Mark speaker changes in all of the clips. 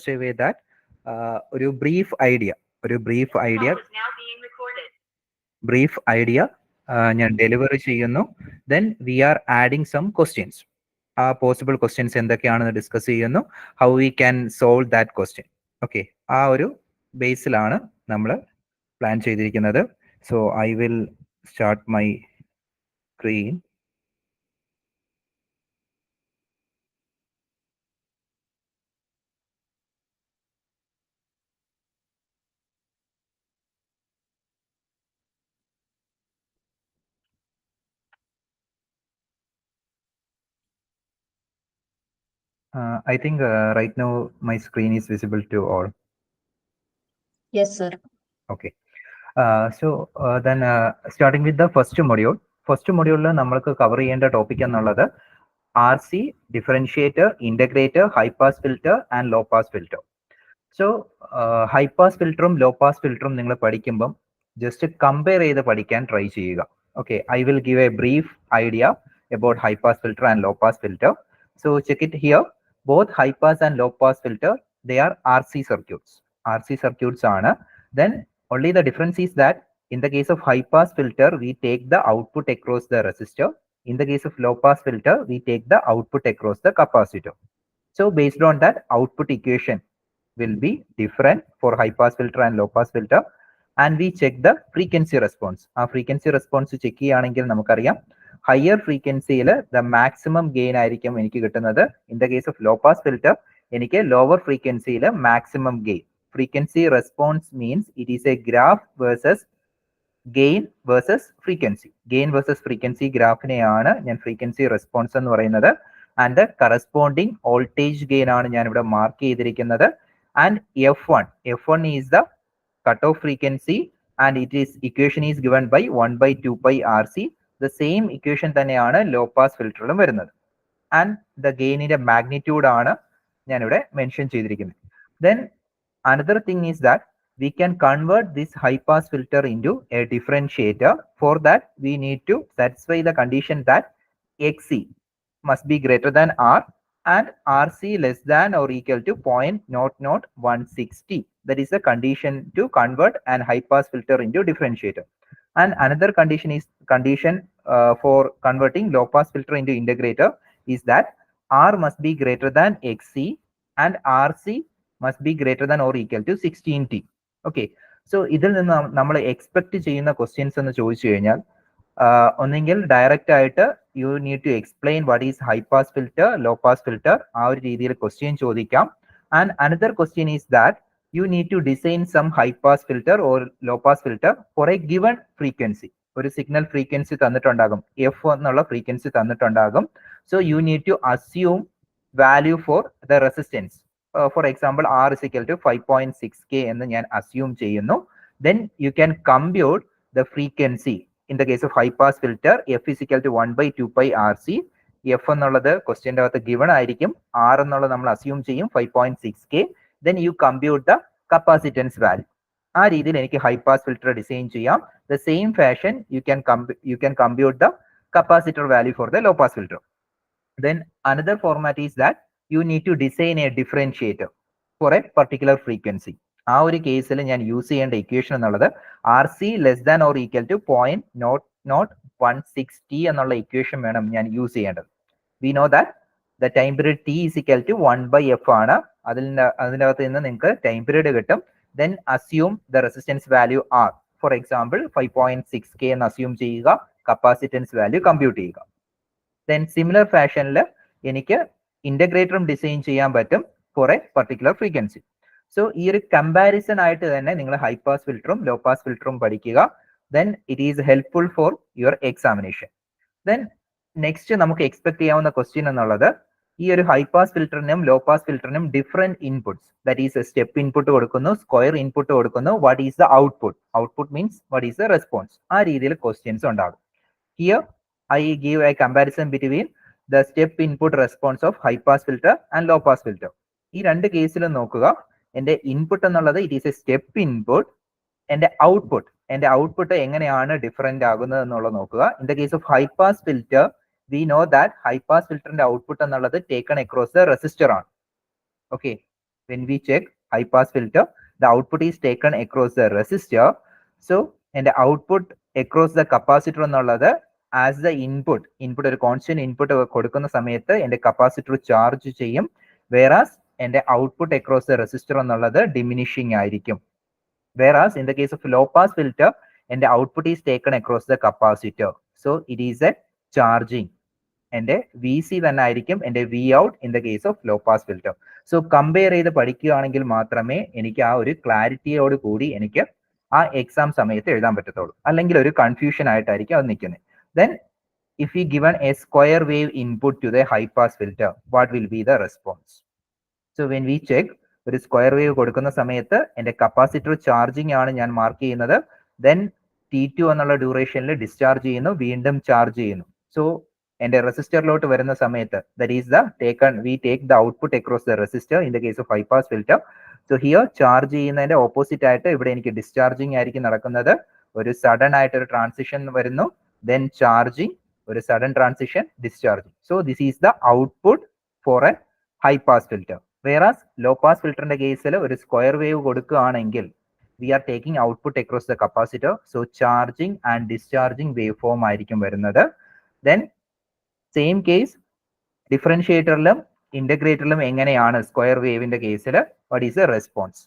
Speaker 1: such a way that ഒരു brief idea ഞാൻ delivery ചെയ്യുന്നു. Then we are adding some questions. ആ possible questions എന്തൊക്കെയാണെന്ന് ഡിസ്കസ് ചെയ്യുന്നു. How we can solve that question. Okay, ആ ഒരു ബേസിലാണ് നമ്മൾ പ്ലാൻ ചെയ്തിരിക്കുന്നത്. So I will start my screen. I think right now my screen is visible to all.
Speaker 2: Yes, sir.
Speaker 1: Okay. So then starting with the first module. First module നമ്മൾക്ക് cover ചെയ്യേണ്ട topic എന്നുള്ളത് RC, differentiator, integrator, high pass filter and low pass filter. So high pass ഫിൽറ്ററും low pass ഫിൽറ്ററും നിങ്ങൾ പഠിക്കുമ്പം just compare ചെയ്ത് പഠിക്കാൻ try ചെയ്യുക. Okay, I will give a brief idea about high pass filter and low pass filter. So check it here. Both high pass and low pass filter, they are RC circuits. RC circuits ആണ്. Then only the difference is that in the case of high pass filter, we take the output across the resistor. In the case of low pass filter, we take the output across the capacitor. So based on that, output equation will be different for high pass filter and low pass filter. And we check the frequency response. ആ frequency response check ചെയ്യുകയാണെങ്കിൽ നമുക്കറിയാം higher frequency-യിൽ the maximum gain ആയിരിക്കും എനിക്ക് കിട്ടുന്നത്. In the case of low pass filter, എനിക്ക് lower frequency-യിൽ maximum gain. Frequency response means it is a graph versus gain versus frequency. Gain versus frequency ഗ്രാഫിനെയാണ് ഞാൻ frequency response എന്ന് പറയുന്നത്. And the corresponding voltage gain ആണ് ഞാൻ ഇവിടെ mark ചെയ്തിരിക്കുന്നത്. And F1 is the cutoff frequency and it is equation is given by 1/2 pi RC. The same equation തന്നെയാണ് low pass ഫിൽറ്ററിലും വരുന്നത്. And the ഗെയിനിന്റെ magnitude ആണ് ഞാൻ ഇവിടെ മെൻഷൻ ചെയ്തിരിക്കുന്നത്. Then another thing is that we can convert this high pass filter into a differentiator. For that we need to satisfy the condition that XC must be greater than R and RC less than or equal to 0.00160. That is the condition to convert an high pass filter into differentiator. And another condition for converting low pass filter into integrator is that R must be greater than XC and RC must be greater than or equal to 16T. Okay, so ഇതിൽ നിന്ന് നമ്മൾ expect ചെയ്യുന്ന questions എന്ന് ചോദിച്ചു കഴിഞ്ഞാൽ ഒന്നെങ്കിൽ direct ആയിട്ട് you need to explain what is high pass filter, low pass filter, ആ ഒരു രീതിയിൽ ക്വസ്റ്റ്യൻ ചോദിക്കാം. And another question is that you need to design some high pass filter or low pass filter for a given frequency. ഒരു signal frequency തന്നിട്ടുണ്ടാകും, F എന്നുള്ള frequency തന്നിട്ടുണ്ടാകും. So you need to assume value for the resistance. For example R is equal to 5.6K എന്ന് ഞാൻ assume ചെയ്യുന്നു. Then you can compute the frequency. In the case of high pass filter, F is equal to 1/2 pi RC. F എന്നുള്ളത് ക്വസ്റ്റ്യൻ്റെ അകത്ത് given ആയിരിക്കും, R എന്നുള്ളത് നമ്മൾ assume ചെയ്യും 5.6K. Then you compute the capacitance value. ആ രീതിയിൽ എനിക്ക് ഹൈ പാസ് ഫിൽറ്റർ ഡിസൈൻ ചെയ്യാം. The same fashion you can compute the capacitor value for the low pass filter. Then another format is that you need to design a differentiator for a particular frequency. ആ ഒരു കേസിൽ ഞാൻ use ചെയ്യേണ്ട equation എന്നുള്ളത് RC less than or equal to 0.00160 എന്നുള്ള equation വേണം ഞാൻ use ചെയ്യേണ്ടത്. We know that the time period T is equal to 1/f ആണ്. അതിനകത്ത് നിന്ന് നിങ്ങൾക്ക് ടൈം പീരീഡ് കിട്ടും. Then assume the resistance value R. For example, 5.6K എന്ന് അസ്യൂം ചെയ്യുക, കപ്പാസിറ്റൻസ് വാല്യൂ കമ്പ്യൂട്ട് ചെയ്യുക. Then similar ഫാഷനിൽ എനിക്ക് ഇന്റഗ്രേറ്ററും ഡിസൈൻ ചെയ്യാൻ പറ്റും for a particular frequency. So ഈ ഒരു കമ്പാരിസൺ ആയിട്ട് തന്നെ നിങ്ങൾ ഹൈ പാസ് ഫിൽറ്ററും ലോ പാസ് ഫിൽറ്ററും പഠിക്കുക. Then it is helpful for your examination. Then next നമുക്ക് എക്സ്പെക്ട് ചെയ്യാവുന്ന ക്വസ്റ്റ്യൻ എന്നുള്ളത് ഈ ഒരു ഹൈ പാസ് ഫിൽറ്ററിനും ലോ പാസ് ഫിൽറ്ററിനും different inputs, that is step input കൊടുക്കുന്നു, സ്ക്വയർ ഇൻപുട്ട് കൊടുക്കുന്നു, what is the output means what is the response, ആ രീതിയിൽ ക്വസ്റ്റ്യൻസ് ഉണ്ടാകും. Here I give a comparison between the step input response of high pass filter and low pass filter. ഈ രണ്ട് കേസിലും നോക്കുക, എന്റെ ഇൻപുട്ട് എന്നുള്ളത് it is a step input, എന്റെ ഔട്ട്പുട്ട് എങ്ങനെയാണ് ഡിഫറെന്റ് ആകുന്നത് എന്നുള്ളത് നോക്കുക. In the case of high pass filter we know that high pass filter ന്റെ ഔട്ട്പുട്ട് എന്നുള്ളത് ടേക്കൺ അക്രോസ് ദ റെസിസ്റ്റർ ആണ്. Okay, when we check high pass filter, the output is taken across the resistor. So and the output across the capacitor എന്നുള്ളത് as the input ഒരു constant input കൊടുക്കുന്ന സമയത്ത് എന്റെ capacitor charge ചെയ്യും, വേറാസ് എന്റെ output across the resistor എന്നുള്ളത് diminishing ആയിരിക്കും. Whereas in the case of low pass filter, and the output is taken across the capacitor. So it is a charging. And VC തന്നെ ആയിരിക്കും എൻ്റെ V out in the case of low pass filter. So compare ചെയ്ത് പഠിക്കുകയാണെങ്കിൽ മാത്രമേ എനിക്ക് ആ ഒരു ക്ലാരിറ്റിയോട് കൂടി എനിക്ക് ആ എക്സാം സമയത്ത് എഴുതാൻ പറ്റത്തുള്ളൂ. അല്ലെങ്കിൽ ഒരു കൺഫ്യൂഷൻ ആയിട്ടായിരിക്കും അത് നിൽക്കുന്നത്. Then if you given a square wave input to the high pass filter, what will be the response? So when we check ഒരു സ്ക്വയർ വേവ് കൊടുക്കുന്ന സമയത്ത് എൻ്റെ കപ്പാസിറ്റർ ചാർജിങ് ആണ് ഞാൻ മാർക്ക് ചെയ്യുന്നത്. ദെൻ T2 എന്നുള്ള ഡ്യൂറേഷനിൽ ഡിസ്ചാർജ് ചെയ്യുന്നു, വീണ്ടും ചാർജ് ചെയ്യുന്നു. സോ എന്റെ റെസിസ്റ്ററിലോട്ട് വരുന്ന സമയത്ത് that is the we take the output across the resistor in the case of high pass filter. So here charge ചെയ്യുന്നതിന്റെ ഓപ്പോസിറ്റ് ആയിട്ട് ഇവിടെ എനിക്ക് ഡിസ്ചാർജിങ് ആയിരിക്കും നടക്കുന്നത്. ഒരു സഡൻ ആയിട്ട് ഒരു ട്രാൻസിഷൻ വരുന്നു, ദെൻ ചാർജിങ്, ഒരു sudden transition, discharging. So this is the output for a high pass filter. Whereas low pass ഫിൽറ്ററിന്റെ കേസിൽ ഒരു സ്ക്വയർ വേവ് കൊടുക്കുകയാണെങ്കിൽ we are taking output across the capacitor. So charging and discharging waveform ആയിരിക്കും വരുന്നത്. Then same case ഡിഫറൻഷിയേറ്ററിലും ഇന്റഗ്രേറ്ററിലും എങ്ങനെയാണ് square വേവിന്റെ കേസിൽ what is the response?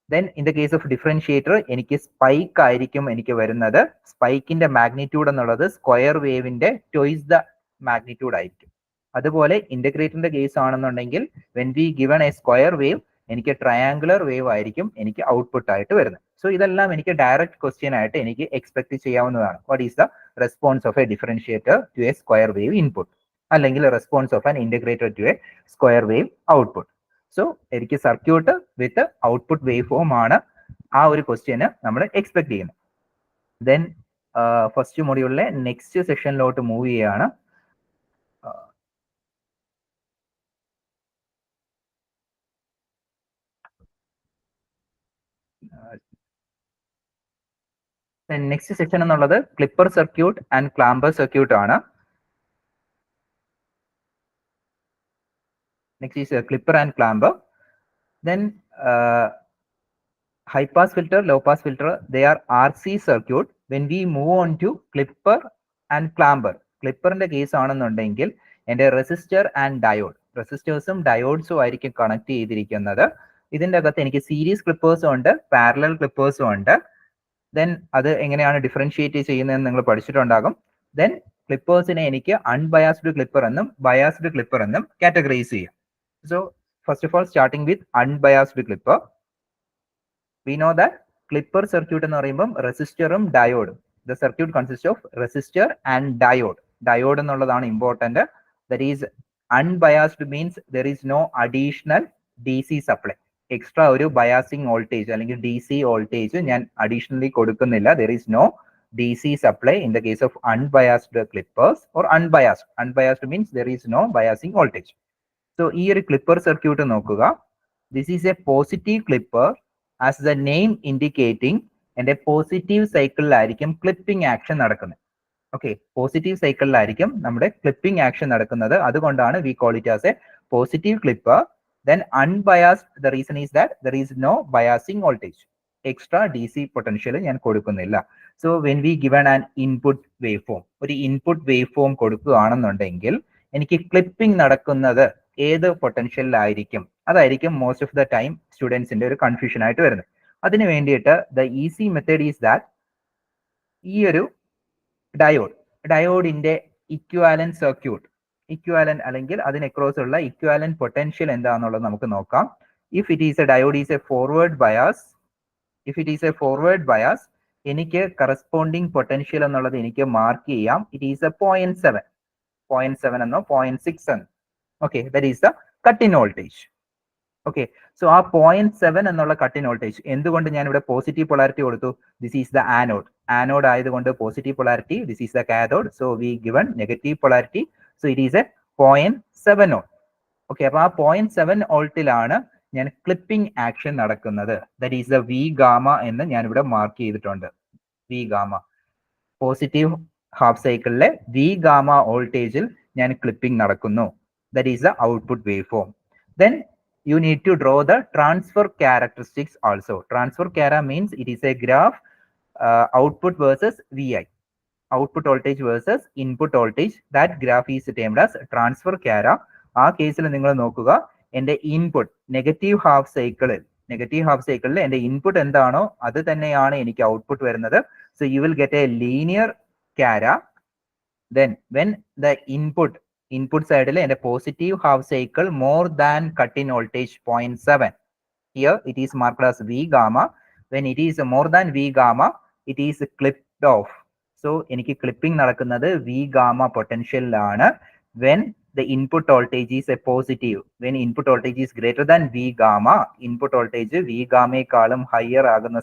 Speaker 1: Then in the case of differentiator എനിക്ക് സ്പൈക്ക് ആയിരിക്കും എനിക്ക് വരുന്നത്. സ്പൈക്കിന്റെ മാഗ്നിറ്റ്യൂഡ് എന്നുള്ളത് സ്ക്വയർ വേവിന്റെ ട്വൈസ് ദ മാഗ്നിറ്റ്യൂഡ് ആയിരിക്കും. അതുപോലെ ഇന്റഗ്രേറ്ററിന്റെ കേസ് ആണെന്നുണ്ടെങ്കിൽ when we given a square wave എനിക്ക് ട്രയാങ്കുലർ വേവ് ആയിരിക്കും എനിക്ക് ഔട്ട്പുട്ട് ആയിട്ട് വരുന്നത്. സോ ഇതെല്ലാം എനിക്ക് ഡയറക്റ്റ് ക്വസ്റ്റ്യൻ ആയിട്ട് എനിക്ക് എക്സ്പെക്ട് ചെയ്യാവുന്നതാണ്. What is the response of a differentiator to a square wave input, അല്ലെങ്കിൽ response of an integrator to a square wave output. So എനിക്ക് circuit with output wave form ആണ് ആ ഒരു ക്വസ്റ്റ്യന് നമ്മൾ എക്സ്പെക്ട് ചെയ്യുന്നത്. ദെൻ ഫസ്റ്റ് മൊഡ്യൂളിലെ നെക്സ്റ്റ് സെഷനിലോട്ട് മൂവ് ചെയ്യുകയാണ്. നെക്സ്റ്റ് സെക്ഷൻ എന്നുള്ളത് clipper circuit and clamper circuit ആണ്. Next is clipper and clamper. Then high pass filter, low pass filter, they are RC circuit. When we move on to clipper and clamper, ക്ലിപ്പറിന്റെ case ആണെന്നുണ്ടെങ്കിൽ എൻ്റെ resistor and diode, റെസിസ്റ്റേഴ്സും ഡയോഡ്സും ആയിരിക്കും connect ചെയ്തിരിക്കുന്നത്. ഇതിന്റെ അകത്ത് എനിക്ക് സീരീസ് ക്ലിപ്പേഴ്സും ഉണ്ട്, പാരലൽ ക്ലിപ്പേഴ്സും ഉണ്ട്. ദെൻ അത് എങ്ങനെയാണ് ഡിഫറൻഷിയേറ്റ് ചെയ്യുന്നതെന്ന് നിങ്ങൾ പഠിച്ചിട്ടുണ്ടാകും. ദെൻ ക്ലിപ്പേഴ്സിനെ എനിക്ക് അൺബയാസ്ഡ് ക്ലിപ്പർ എന്നും ബയാസ്ഡ് ക്ലിപ്പർ എന്നും കാറ്റഗറൈസ് ചെയ്യാം. So first of all starting with unbiased clipper. We know that clipper circuit എന്ന് പറയുമ്പോൾ റെസിസ്റ്ററും ഡയോഡും, the circuit consists of resistor and diode. Diode എന്നുള്ളതാണ് important. That is unbiased means there is no additional DC supply. Extra ഒരു biasing voltage അല്ലെങ്കിൽ DC voltage ഞാൻ additionally കൊടുക്കുന്നില്ല. There is no DC supply in the case of unbiased clippers or unbiased. Unbiased means there is no biasing voltage. So ഈ ഒരു clipper circuit നോക്കുക. This is a positive clipper as the name indicating, എൻ്റെ positive സൈക്കിളിലായിരിക്കും clipping action നടക്കുന്നത്. Okay, positive സൈക്കിളിലായിരിക്കും നമ്മുടെ clipping action നടക്കുന്നത്. അതുകൊണ്ടാണ് we call it as a positive clipper. Then unbiased, the reason is that there is no biasing voltage, extra DC potential ഞാൻ കൊടുക്കുന്നില്ല. So when we given an input wave form, ഒരു input wave form കൊടുക്കുകയാണെന്നുണ്ടെങ്കിൽ എനിക്ക് clipping നടക്കുന്നത് ഏത് പൊട്ടൻഷ്യലിലായിരിക്കും, അതായിരിക്കും most of the time സ്റ്റുഡൻസിന്റെ ഒരു കൺഫ്യൂഷൻ ആയിട്ട് വരുന്നത്. അതിന് വേണ്ടിയിട്ട് the easy method is that ഈ ഒരു ഡയോഡിന്റെ ഇക്വാലന്റ് സർക്യൂട്ട്, ഇക്വാലന്റ് അല്ലെങ്കിൽ അതിന് അക്രോസ് ഉള്ള ഇക്വാലന്റ് പൊട്ടൻഷ്യൽ എന്താണെന്നുള്ളത് നമുക്ക് നോക്കാം. If it is a diode is A forward bias, if it is A forward bias എനിക്ക് കറസ്പോണ്ടിങ് പൊട്ടൻഷ്യൽ എന്നുള്ളത് എനിക്ക് മാർക്ക് ചെയ്യാം. ഇറ്റ് ഈസ് എ 0.7 എന്നോ 0.6 എന്നോ. Okay, that is the cut in voltage. Okay, so ആ 0.7 എന്നുള്ള കട്ട് ഇൻ വോൾട്ടേജ് എന്തുകൊണ്ട് ഞാൻ ഇവിടെ പോസിറ്റീവ് പൊളാരിറ്റി കൊടുത്തു? This is the anode. Anode ആയതുകൊണ്ട് positive polarity. This is the cathode. So we given negative polarity. So it is a 0.7 volt. Okay, അപ്പൊ ആ 0.7 വോൾട്ടിലാണ് ഞാൻ ക്ലിപ്പിംഗ് ആക്ഷൻ നടക്കുന്നത്. That is the V gamma എന്ന് ഞാൻ ഇവിടെ മാർക്ക് ചെയ്തിട്ടുണ്ട്. വി ഗാമ, പോസിറ്റീവ് ഹാഫ് സൈക്കിളിലെ വി ഗാമ വോൾട്ടേജിൽ ഞാൻ ക്ലിപ്പിംഗ് നടക്കുന്നു. That is the output waveform. Then you need to draw the transfer characteristics also. Transfer chara means it is a graph output versus VI. Output voltage versus input voltage. That graph is termed as transfer chara. ആ കേസിൽ നിങ്ങൾ നോക്കുക, എൻ്റെ input negative half സൈക്കിളിൽ എൻ്റെ input എന്താണോ അത് തന്നെയാണ് എനിക്ക് ഔട്ട്പുട്ട് വരുന്നത്. So you will get a linear ക്യാര. ദെൻ വെൻ ദ ഇൻപുട്ട് സൈഡിൽ എൻ്റെ positive half cycle more than cut in voltage 0.7. Here it is marked as V gamma. When it is more than V gamma, it is clipped off. So എനിക്ക് clipping നടക്കുന്നത് V gamma പൊട്ടൻഷ്യലിലാണ്. When the input voltage is a positive, when input voltage is greater than V gamma, input voltage V gamma higher ആകുന്ന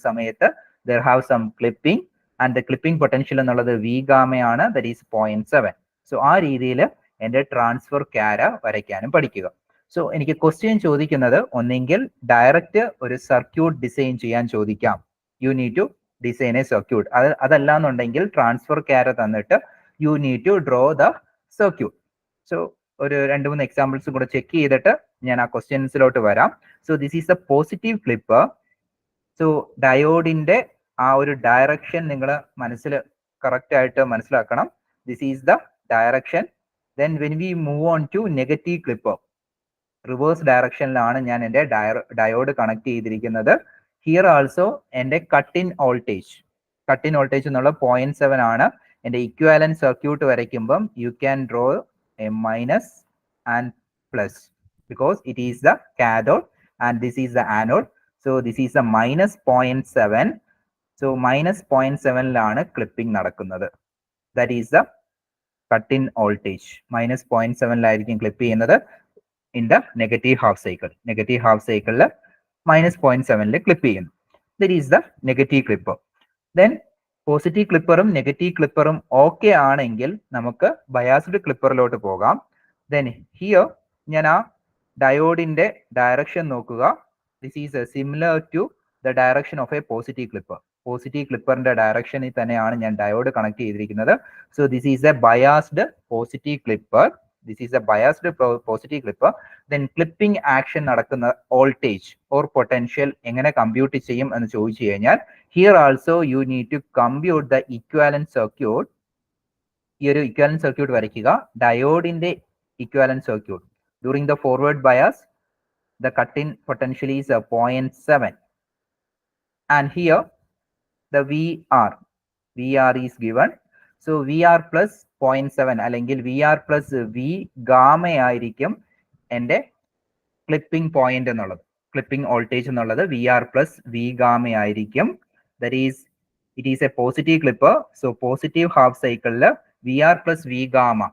Speaker 1: സമയത്ത് there have some clipping, and the clipping potential എന്നുള്ളത് V gamma ആണ്, that is 0.7. So ആ രീതിയിൽ എൻ്റെ transfer ക്യാര വരയ്ക്കാനും പഠിക്കുക. So എനിക്ക് ക്വസ്റ്റ്യൻ ചോദിക്കുന്നത് ഒന്നെങ്കിൽ ഡയറക്റ്റ് ഒരു സർക്യൂട്ട് ഡിസൈൻ ചെയ്യാൻ ചോദിക്കാം. You need to design a circuit. അതല്ലാന്നുണ്ടെങ്കിൽ ട്രാൻസ്ഫർ ക്യാര തന്നിട്ട് you need to draw the circuit. So ഒരു 2-3 എക്സാമ്പിൾസ് കൂടെ ചെക്ക് ചെയ്തിട്ട് ഞാൻ ആ ക്വസ്റ്റ്യൻസിലോട്ട് വരാം. So this is a positive clip. So ഡയോഡിന്റെ ആ ഒരു ഡയറക്ഷൻ നിങ്ങൾ മനസ്സിൽ കറക്റ്റ് ആയിട്ട് മനസ്സിലാക്കണം. This is the direction. Then when we move on to negative clip, reverse ഡയറക്ഷനിലാണ് ഞാൻ എൻ്റെ ഡയോഡ് കണക്ട് ചെയ്തിരിക്കുന്നത്. ഹിയർ ആൾസോ എൻ്റെ കട്ട് ഇൻ വോൾട്ടേജ് എന്നുള്ള 0.7 ആണ്. എൻ്റെ ഇക്വാലന്റ് സർക്യൂട്ട് വരയ്ക്കുമ്പം you can draw a minus and plus because it is the cathode and this is the anode. So this is the -0.7. So -0.7ലാണ് clipping നടക്കുന്നത്. That is the cut in voltage. -0.7ലായിരിക്കും clip ചെയ്യുന്നത് in the negative half cycle. Negative half cycle -0.7 ക്ലിപ്പ് ചെയ്യുന്നു. That is the negative clipper. Then positive ക്ലിപ്പറും negative ക്ലിപ്പറും okay ആണെങ്കിൽ നമുക്ക് ബയാസ്ഡ് ക്ലിപ്പറിലോട്ട് പോകാം. ദെൻ ഹിയർ ഞാൻ ആ ഡയോഡിന്റെ ഡയറക്ഷൻ നോക്കുക. This is similar to the direction of a positive clipper. Positive ക്ലിപ്പറിന്റെ ഡയറക്ഷനിൽ തന്നെയാണ് ഞാൻ ഡയോഡ് കണക്ട് ചെയ്തിരിക്കുന്നത്. So this is a biased positive clipper. This is a biased positive clipper. Then clipping action നടക്കുന്ന വോൾട്ടേജ് ഓർ പൊട്ടൻഷ്യൽ എങ്ങനെ compute ചെയ്യും എന്ന് ചോദിച്ചു കഴിഞ്ഞാൽ, here also you need to compute the equivalent circuit. ഈ ഒരു equivalent circuit വരയ്ക്കുക. ഡയോഡിന്റെ equivalent circuit during the forward bias the cut-in potential is 0.7, and here the VR is given. So VR plus 0.7 അല്ലെങ്കിൽ VR plus V gamma ആയിരിക്കും എൻ്റെ clipping point എന്നുള്ളത്. Clipping voltage എന്നുള്ളത് VR plus V gamma ആയിരിക്കും. That is it is a positive clipper. So positive half സൈക്കിളിൽ VR plus V gamma,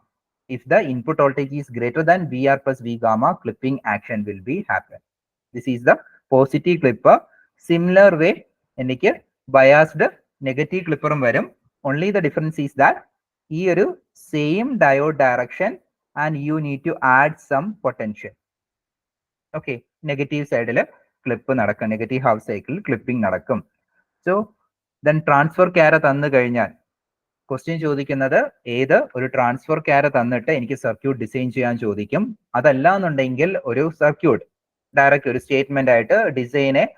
Speaker 1: if the input voltage is greater than VR plus V gamma, clipping action will be happen. This is the positive clipper. Similar way എനിക്ക് biased negative clipper വരും. Only the difference is that ഈ ഒരു same diode direction and you need to add some potential. Okay, negative സൈഡിൽ clip നടക്കും, negative half സൈക്കിളിൽ clipping നടക്കും. So then transfer ക്യാര തന്നു കഴിഞ്ഞാൽ ക്വസ്റ്റ്യൻ ചോദിക്കുന്നത് ഏത് ഒരു ട്രാൻസ്ഫർ ക്യാര തന്നിട്ട് എനിക്ക് സർക്യൂട്ട് ഡിസൈൻ ചെയ്യാൻ ചോദിക്കും. അതല്ല എന്നുണ്ടെങ്കിൽ ഒരു സർക്യൂട്ട് ഡയറക്റ്റ് ഒരു സ്റ്റേറ്റ്മെന്റ് ആയിട്ട് design a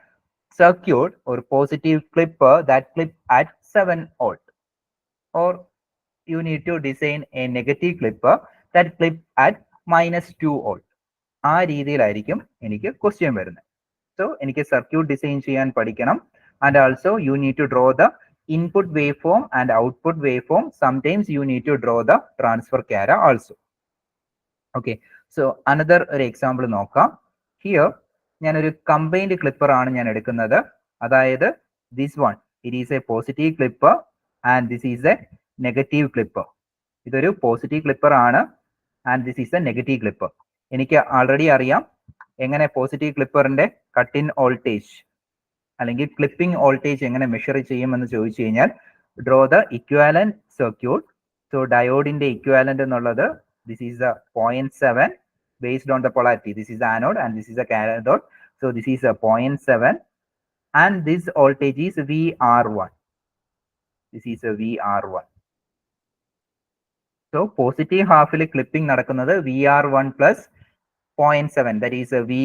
Speaker 1: circuit or positive clipper that clip at 7 volt, or you need to design a negative clipper that clip at -2 volt. ആ രീതിയിലായിരിക്കും എനിക്ക് ക്വസ്റ്റ്യൻ വരുന്നത്. സോ എനിക്ക് സർക്യൂട്ട് ഡിസൈൻ ചെയ്യാൻ പഠിക്കണം. And also you need to draw the input waveform and output waveform. Sometimes you need to draw the transfer chara also. Okay, so another example നോക്കാം. Here ഞാനൊരു combined clipper ആണ് ഞാൻ എടുക്കുന്നത്. അതായത് this one, it is a positive clipper and this is a negative clipper. ഇതൊരു positive clipper ആണ് and this is a negative clipper. എനിക്ക് already അറിയാം എങ്ങനെ പോസിറ്റീവ് ക്ലിപ്പറിന്റെ കട്ട് ഇൻ വോൾട്ടേജ് അല്ലെങ്കിൽ ക്ലിപ്പിംഗ് വോൾട്ടേജ് എങ്ങനെ മെഷർ ചെയ്യുമെന്ന് ചോദിച്ചു കഴിഞ്ഞാൽ, draw the equivalent circuit. So ഡയോഡിന്റെ ഇക്വാലന്റ് എന്നുള്ളത് this is the 0.7 based on the polarity. This is the anode and this is the cathode. So this is a 0.7 and this voltage is VR1. This is a VR1. So positive half clipping നടക്കുന്നത് VR1 plus 0.7 that is V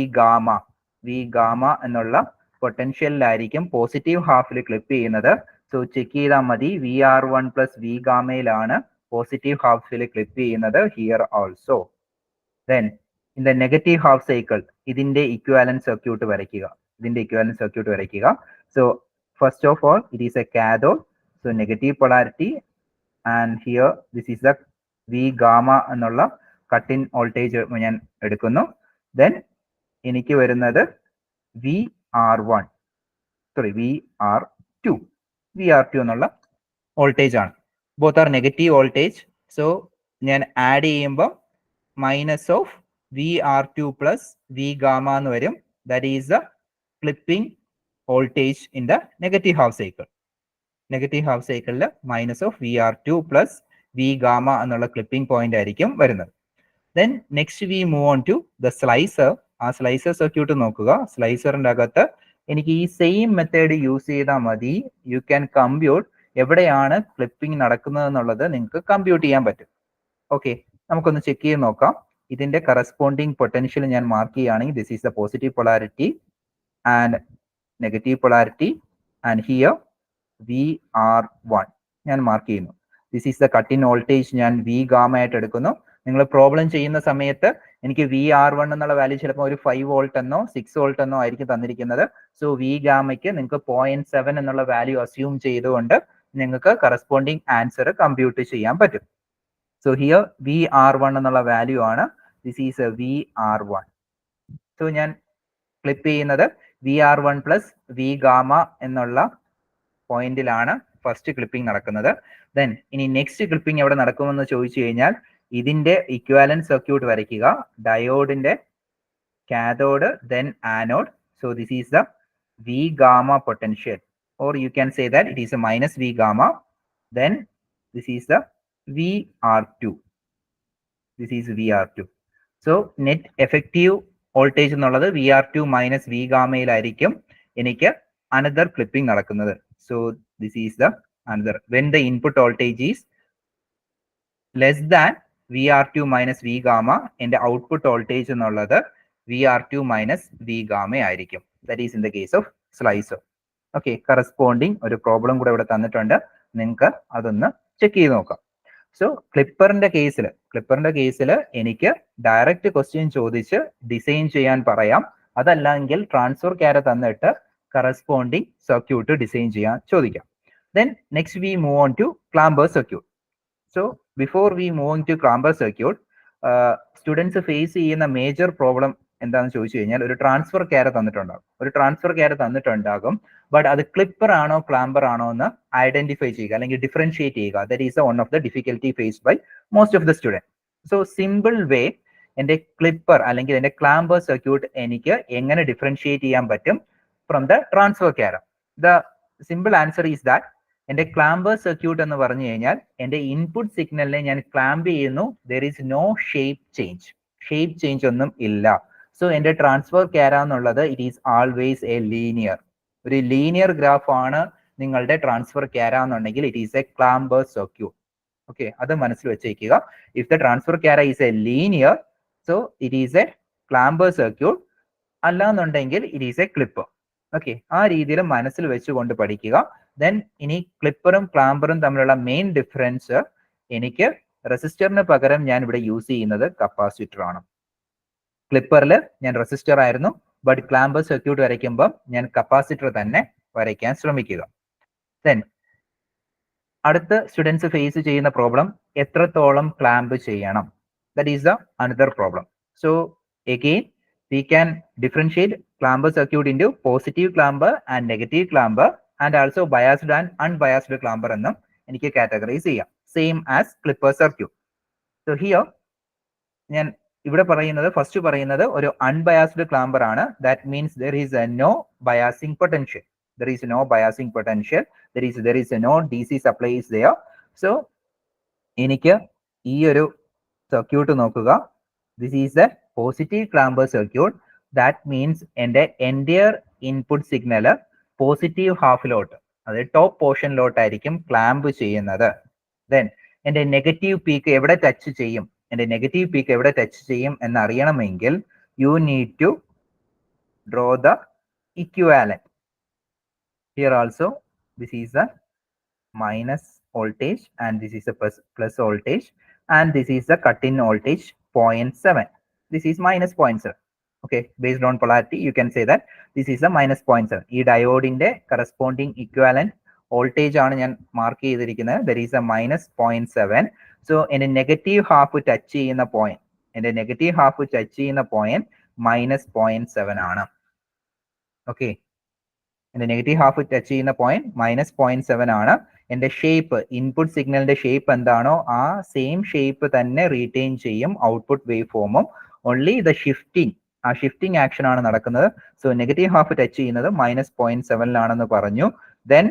Speaker 1: gamma എന്നുള്ള പൊട്ടൻഷ്യലിലായിരിക്കും positive ഹാഫിൽ clip ചെയ്യുന്നത്. So check ചെയ്താൽ മതി, VR1 plus V ഗാമയിലാണ് positive ഹാഫിൽ clip ചെയ്യുന്നത് here also. Then in the negative half cycle ഇതിന്റെ ഇക്വാലന്റ് സർക്യൂട്ട് വരയ്ക്കുക. So first of all it is a cathode, so negative polarity, and here this is the V gamma എന്നുള്ള cut in voltage ഞാൻ എടുക്കുന്നു. ദെൻ എനിക്ക് വരുന്നത് VR1 എന്നുള്ള voltage ആണ്. Both are negative voltage. So ഞാൻ ആഡ് ചെയ്യുമ്പോൾ minus of VR2 plus V gamma എന്ന് വരും. That is the clipping voltage in the negative half cycle. Negative half സൈക്കിളിൽ minus of VR2 plus V gamma എന്നുള്ള clipping point ആയിരിക്കും വരുന്നത്. Then next we move on to the slicer. ആ slicer circuit നോക്കുക. സ്ലൈസറിന്റെ അകത്ത് എനിക്ക് ഈ സെയിം മെത്തേഡ് യൂസ് ചെയ്താൽ മതി. യു ക്യാൻ കമ്പ്യൂട്ട് എവിടെയാണ് ക്ലിപ്പിംഗ് നടക്കുന്നത് എന്നുള്ളത് നിങ്ങൾക്ക് കമ്പ്യൂട്ട് ചെയ്യാൻ പറ്റും. ഓക്കെ, നമുക്കൊന്ന് ചെക്ക് ചെയ്ത് നോക്കാം. ഇതിന്റെ കറസ്പോണ്ടിങ് പൊട്ടൻഷ്യൽ ഞാൻ മാർക്ക് ചെയ്യുകയാണെങ്കിൽ this is the positive polarity and negative polarity, and here VR1 ഞാൻ മാർക്ക് ചെയ്യുന്നു. This is the cut in voltage ഞാൻ വി ഗാമ ആയിട്ട് എടുക്കുന്നു. നിങ്ങൾ പ്രോബ്ലം ചെയ്യുന്ന സമയത്ത് എനിക്ക് VR1 എന്നുള്ള വാല്യൂ ചിലപ്പോൾ ഒരു 5 വോൾട്ട് എന്നോ 6 വോൾട്ട് എന്നോ ആയിരിക്കും തന്നിരിക്കുന്നത്. സോ വി ഗാമയ്ക്ക് നിങ്ങൾക്ക് 0.7 എന്നുള്ള വാല്യൂ അസ്യൂം ചെയ്തുകൊണ്ട് നിങ്ങൾക്ക് കറസ്പോണ്ടിങ് ആൻസർ കമ്പ്യൂട്ട് ചെയ്യാൻ പറ്റും. സോ ഹിയർ VR1 എന്നുള്ള വാല്യൂ ആണ്. This is VR1. സോ ഞാൻ ക്ലിപ്പ് ചെയ്യുന്നത് VR1 പ്ലസ് വി ഗാമ എന്നുള്ള പോയിന്റിലാണ് ഫസ്റ്റ് ക്ലിപ്പിംഗ് നടക്കുന്നത്. ദെൻ ഇനി നെക്സ്റ്റ് ക്ലിപ്പിംഗ് എവിടെ നടക്കുമെന്ന് ചോദിച്ചു കഴിഞ്ഞാൽ ഇതിന്റെ ഇക്വാലന്റ് സർക്യൂട്ട് വരയ്ക്കുക. ഡയോഡിന്റെ cathode, then anode. So this is the V gamma potential, or you can say that it is a minus V gamma. Then this is the VR2. This is VR2. So net effective voltage എന്നുള്ളത് VR2 minus V gamma യിലായിരിക്കും എനിക്ക് another clipping നടക്കുന്നത്. So this is the another. When the input voltage is less than VR2 minus V gamma, and the output voltage എന്നുള്ളത് VR2 minus V gamma ആയിരിക്കും. That is in the case of slicer. Okay, corresponding ഒരു problem കൂടെ ഇവിടെ തന്നിട്ടുണ്ട്. നിങ്ങൾക്ക് അതൊന്ന് check ചെയ്ത് നോക്കാം. സോ ക്ലിപ്പറിന്റെ കേസിൽ എനിക്ക് ഡയറക്റ്റ് ക്വസ്റ്റ്യൻ ചോദിച്ച് ഡിസൈൻ ചെയ്യാൻ പറയാം. അതല്ലെങ്കിൽ ട്രാൻസ്ഫർ ക്യാര തന്നിട്ട് കറസ്പോണ്ടിങ് സർക്യൂട്ട് ഡിസൈൻ ചെയ്യാൻ ചോദിക്കാം. Then next we move on to clamper circuit. So before we move on to clamper circuit, students face ചെയ്യുന്ന മേജർ പ്രോബ്ലം എന്താണെന്ന് ചോദിച്ചു കഴിഞ്ഞാൽ ഒരു ട്രാൻസ്ഫർ ക്യാര തന്നിട്ടുണ്ടാകും. ബട്ട് അത് ക്ലിപ്പർ ആണോ ക്ലാമ്പർ ആണോ എന്ന് ഐഡന്റിഫൈ ചെയ്യുക അല്ലെങ്കിൽ ഡിഫറൻഷിയേറ്റ് ചെയ്യുക. That is one of the difficulty faced by most of the student. So simple way എന്റെ ക്ലിപ്പർ അല്ലെങ്കിൽ എന്റെ ക്ലാമ്പർ സർക്യൂട്ട് എനിക്ക് എങ്ങനെ ഡിഫറൻഷിയേറ്റ് ചെയ്യാൻ പറ്റും from the transfer curve? The simple answer is that എന്റെ ക്ലാമ്പർ സർക്യൂട്ട് എന്ന് പറഞ്ഞു കഴിഞ്ഞാൽ എന്റെ ഇൻപുട്ട് സിഗ്നലിനെ ഞാൻ ക്ലാമ്പ് ചെയ്യുന്നു. There is no shape change ഒന്നും ഇല്ല. സോ എന്റെ ട്രാൻസ്ഫർ ക്യാര എന്നുള്ളത് ഇറ്റ് ഈസ് ആൾവേസ് എ ഒരു ലീനിയർ ഗ്രാഫ് ആണ് നിങ്ങളുടെ ട്രാൻസ്ഫർ ക്യാര എന്നുണ്ടെങ്കിൽ it is a clamper circuit. Okay, അത് മനസ്സിൽ വെച്ചേക്കുക. If the transfer curve is a linear, so it is a clamper circuit. അല്ല എന്നുണ്ടെങ്കിൽ it is A clipper. Okay, ആ രീതിയിൽ മനസ്സിൽ വെച്ചുകൊണ്ട് പഠിക്കുക. ദെൻ ഇനി ക്ലിപ്പറും ക്ലാമ്പറും തമ്മിലുള്ള മെയിൻ ഡിഫറൻസ്, എനിക്ക് റെസിസ്റ്ററിന് പകരം ഞാൻ ഇവിടെ യൂസ് ചെയ്യുന്നത് കപ്പാസിറ്റർ ആണ്. ക്ലിപ്പറിൽ ഞാൻ റെസിസ്റ്റർ ആയിരുന്നു, ബട്ട് ക്ലാമ്പർ സർക്യൂട്ട് വരയ്ക്കുമ്പോൾ ഞാൻ കപ്പാസിറ്റർ തന്നെ വരയ്ക്കാൻ ശ്രമിക്കുക. ദെൻ അടുത്ത സ്റ്റുഡൻസ് ഫേസ് ചെയ്യുന്ന പ്രോബ്ലം എത്രത്തോളം ക്ലാമ്പ് ചെയ്യണം? That is the another problem. So again we can differentiate clamper circuit into positive clamper and negative clamper and also biased and unbiased clamper എന്നും എനിക്ക് കാറ്റഗറൈസ് ചെയ്യാം, same as clipper circuit. So here ഞാൻ ഇവിടെ first പറയുന്നത് ഒരു unbiased clamper ആണ്. That means there is no biasing potential. There is no DC supply is there. So എനിക്ക് ഈ ഒരു സർക്യൂട്ട് നോക്കുക. This is the positive clamper circuit. That means എന്റെ entire input signal പോസിറ്റീവ് ഹാഫിലോട്ട്, അതായത് top പോർഷനിലോട്ടായിരിക്കും clamp ചെയ്യുന്നത്. Then എന്റെ negative peak എവിടെ touch ചെയ്യും എന്നറിയണമെങ്കിൽ you need to draw the equivalent. Here also this is a minus voltage and this is a plus voltage, and this is the cut-in voltage 0.7. This is minus 0.7. Okay, based on polarity you can say that this is a minus 0.7. ഈ ഡയോഡിന്റെ corresponding equivalent voltage ആണ് ഞാൻ mark ചെയ്തിരിക്കുന്നത്. There is a minus 0.7. So എന്റെ negative half touch ചെയ്യുന്ന point, എന്റെ negative half touch ചെയ്യുന്ന point minus 0.7 ആണ്. ഓക്കെ, എന്റെ നെഗറ്റീവ് ഹാഫ് ടച്ച് ചെയ്യുന്ന പോയിന്റ് minus 0.7 ആണ്. എന്റെ ഷേപ്പ്, ഇൻപുട്ട് സിഗ്നലിന്റെ ഷേപ്പ് എന്താണോ ആ സെയിം ഷേപ്പ് തന്നെ റീറ്റെയിൻ ചെയ്യും ഔട്ട്പുട്ട് വേവ് ഫോമും. ഓൺലി ദ ഷിഫ്റ്റിംഗ്, ആ ഷിഫ്റ്റിംഗ് ആക്ഷൻ ആണ് നടക്കുന്നത്. സോ നെഗറ്റീവ് ഹാഫ് ടച്ച് ചെയ്യുന്നത് minus 0.7 പറഞ്ഞു. ദെൻ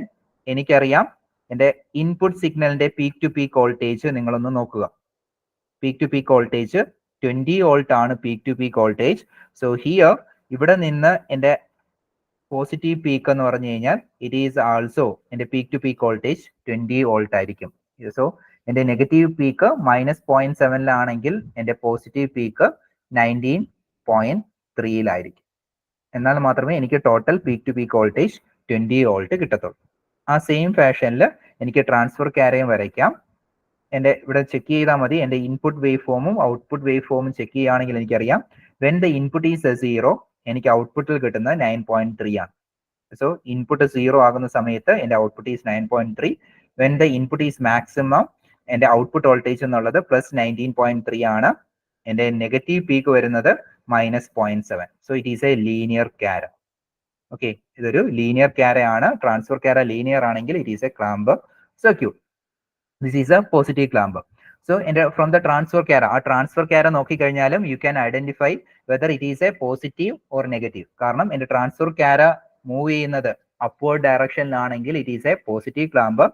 Speaker 1: എനിക്കറിയാം എന്റെ ഇൻപുട്ട് സിഗ്നലിന്റെ പീക്ക് ടു പീക്ക് വോൾട്ടേജ് നിങ്ങളൊന്ന് നോക്കുക. Peak to peak voltage 20 volt ആണ് peak to peak voltage. So here ഇവിടെ നിന്ന് എന്റെ പോസിറ്റീവ് പീക്ക് എന്ന് പറഞ്ഞു കഴിഞ്ഞാൽ ഇറ്റ് ഈസ് ആൾസോ എന്റെ peak to peak voltage 20 volt ആയിരിക്കും. സോ എന്റെ നെഗറ്റീവ് പീക്ക് minus 0.7 എന്റെ പോസിറ്റീവ് പീക്ക് 19.3 എന്നാൽ മാത്രമേ എനിക്ക് total peak to peak voltage 20 volt കിട്ടത്തുള്ളൂ. ആ സെയിം ഫാഷനിൽ എനിക്ക് ട്രാൻസ്ഫർ ക്യാരയും വരയ്ക്കാം. എന്റെ ഇവിടെ ചെക്ക് ചെയ്താൽ മതി, എന്റെ ഇൻപുട്ട് വേവ് ഫോമും ഔട്ട്പുട്ട് വേവ് ഫോമും ചെക്ക് ചെയ്യുകയാണെങ്കിൽ എനിക്കറിയാം വെൻ ദ ഇൻപുട്ട് ഈസ് 0 എനിക്ക് ഔട്ട്പുട്ടിൽ കിട്ടുന്നത് 9.3 ആണ്. സോ ഇൻപുട്ട് 0 ആകുന്ന സമയത്ത് എന്റെ output is 9.3. When the input is maximum എന്റെ ഔട്ട്പുട്ട് വോൾട്ടേജ് എന്നുള്ളത് പ്ലസ് 19.3 ആണ്. എന്റെ നെഗറ്റീവ് പീക്ക് വരുന്നത് minus 0.7. So it is a linear curve. Okay, ഇതൊരു ലീനിയർ ക്യാര ആണ്. ട്രാൻസ്ഫർ ക്യാര ലീനിയർ ആണെങ്കിൽ it is a clamper circuit. This is a positive clamper. So എന്റെ from the transfer curve, ആ transfer curve നോക്കിക്കഴിഞ്ഞാലും you can identify whether it is a positive or negative. കാരണം എന്റെ transfer curve move ചെയ്യുന്നത് upward ഡയറക്ഷനിലാണെങ്കിൽ it is a positive clamper,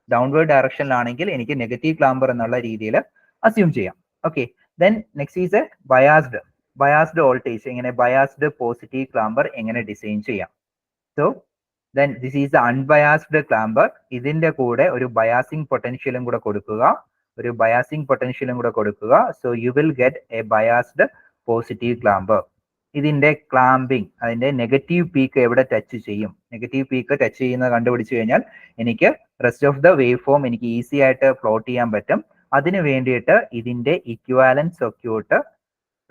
Speaker 1: downward ഡയറക്ഷനിലാണെങ്കിൽ എനിക്ക് negative clamper എന്നുള്ള രീതിയിൽ അസ്യൂം ചെയ്യാം. Okay, then next is a biased voltage. എങ്ങനെ ബയാസ്ഡ് പോസിറ്റീവ് ക്ലാമ്പർ എങ്ങനെ ഡിസൈൻ ചെയ്യാം? So then this is the unbiased clamper. ഇതിന്റെ കൂടെ ഒരു ബയാസിംഗ് പൊട്ടൻഷ്യലും കൂടെ കൊടുക്കുക, so you will get a biased positive clamper. ഇതിന്റെ ക്ലാമ്പിംഗ്, അതിന്റെ നെഗറ്റീവ് പീക്ക് എവിടെ ടച്ച് ചെയ്യും, നെഗറ്റീവ് പീക്ക് ടച്ച് ചെയ്യുന്നത് കണ്ടുപിടിച്ചു കഴിഞ്ഞാൽ എനിക്ക് rest of the wave form എനിക്ക് ഈസി ആയിട്ട് പ്ലോട്ട് ചെയ്യാൻ പറ്റും. അതിനു വേണ്ടിയിട്ട് ഇതിന്റെ ഇക്വാലന്റ് സർക്യൂട്ട്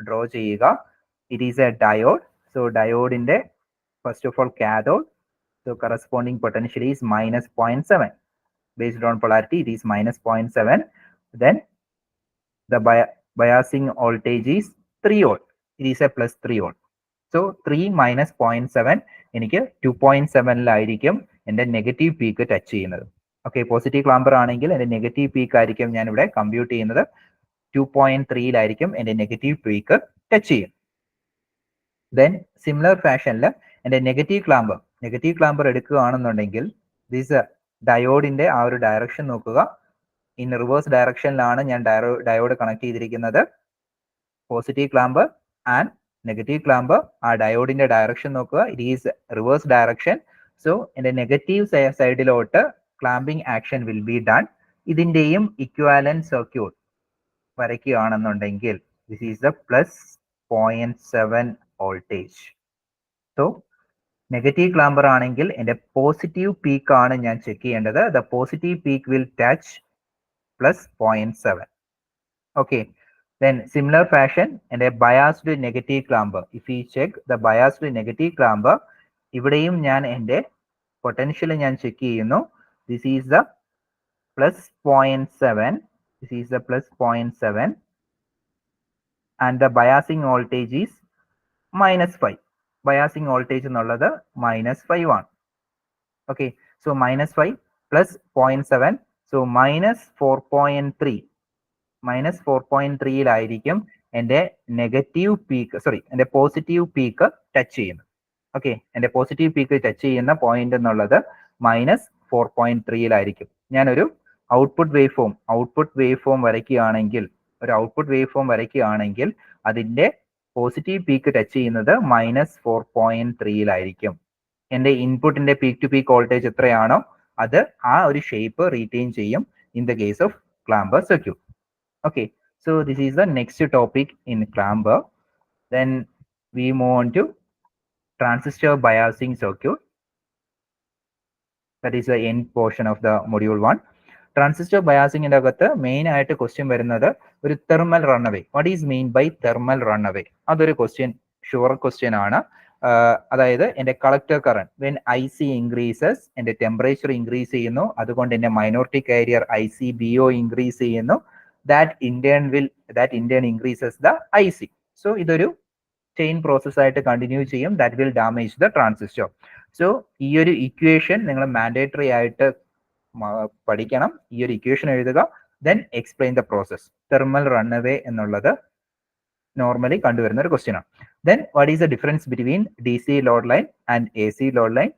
Speaker 1: ഡ്രോ ചെയ്യുക. It is a diode. So ഡയോഡിന്റെ first of all cathode. So corresponding potential is minus 0.7. Based on polarity, it is minus 0.7. Then the biasing voltage is 3 volt. It is a plus 3 volt. So 3 minus 0.7 എനിക്ക് 2.7 എന്റെ negative peak touch ചെയ്യുന്നത്. Okay, positive clamper ആണെങ്കിൽ എന്റെ negative peak ആയിരിക്കും ഞാൻ ഇവിടെ compute ചെയ്യുന്നത്. 2.3 എന്റെ നെഗറ്റീവ് പീക്ക് ടച്ച് ചെയ്യും. ദെൻ സിമിലർ ഫാഷനിൽ എന്റെ നെഗറ്റീവ് ക്ലാമ്പർ എടുക്കുകയാണെന്നുണ്ടെങ്കിൽ ദിസ് ഡയോഡിന്റെ ആ ഒരു ഡയറക്ഷൻ നോക്കുക. ഇൻ റിവേഴ്സ് ഡയറക്ഷനിലാണ് ഞാൻ ഡയോഡ് കണക്ട് ചെയ്തിരിക്കുന്നത്. Positive clamper and negative clamper, ആ ഡയോഡിന്റെ ഡയറക്ഷൻ നോക്കുക. It is reverse direction. So എന്റെ നെഗറ്റീവ് സൈഡിലോട്ട് clamping action will be done. ഇതിന്റെയും ഇക്വാലന്റ് സർക്യൂട്ട് വരയ്ക്കുകയാണെന്നുണ്ടെങ്കിൽ this is the plus 0.7 voltage. So negative clamper ആണെങ്കിൽ എന്റെ പോസിറ്റീവ് പീക്ക് ആണ് ഞാൻ ചെക്ക് ചെയ്യേണ്ടത്. The positive peak will touch plus 0.7. Okay, then similar fashion എന്റെ biased negative clamper. If you check the biased negative clamper, ഇവിടെയും ഞാൻ എന്റെ potential ഞാൻ ചെക്ക് ചെയ്യുന്നു. This is the plus 0.7. And the biasing voltage is -5. Biasing voltage എന്നുള്ളത് -5 ആണ്. Okay, so -5 plus 0.7, so -4.3. -4.3 എന്റെ negative peak, എന്റെ പോസിറ്റീവ് പീക്ക് ടച്ച് ചെയ്യുന്നത്. ഓക്കെ, എന്റെ പോസിറ്റീവ് പീക്ക് ടച്ച് ചെയ്യുന്ന പോയിന്റ് എന്നുള്ളത് -4.3 ഞാനൊരു ഔട്ട്പുട്ട് വേവ് ഫോം വരയ്ക്കുകയാണെങ്കിൽ അതിന്റെ പോസിറ്റീവ് പീക്ക് ടച്ച് ചെയ്യുന്നത് -4.3 എന്റെ ഇൻപുട്ടിന്റെ പീക്ക് ടു പീക്ക് വോൾട്ടേജ് എത്രയാണോ അത് ആ ഒരു ഷേപ്പ് റീറ്റെയിൻ ചെയ്യും in the case of clamper circuit. Okay, so this is the next topic in clamper. Then we move on to transistor biasing circuit. That is the end portion of the module 1. Transistor ബയാസിങ്ങിന്റെ അകത്ത് main ആയിട്ട് question വരുന്നത് ഒരു thermal runaway. What is mean by thermal runaway? അതൊരു question, sure question ആണ്. അതായത് എന്റെ collector current when I C increases, എന്റെ ടെമ്പറേച്ചർ ഇൻക്രീസ് ചെയ്യുന്നു, അതുകൊണ്ട് എന്റെ minority carrier I C B O increase ചെയ്യുന്നു. That in turn increases the I C. So ഇതൊരു ചെയിൻ പ്രോസസ് ആയിട്ട് കണ്ടിന്യൂ ചെയ്യും. That will damage the transistor. So ഈ ഒരു ഇക്വേഷൻ നിങ്ങൾ മാൻഡേറ്ററി ആയിട്ട് പഠിക്കണം. ഈ ഒരു ഇക്വേഷൻ എഴുതുക, then explain the process. Thermal runaway എന്നുള്ളത് നോർമലി കണ്ടുവരുന്ന ഒരു ക്വസ്റ്റ്യൻ ആണ്. Then what is the difference between D C load line and A C load line?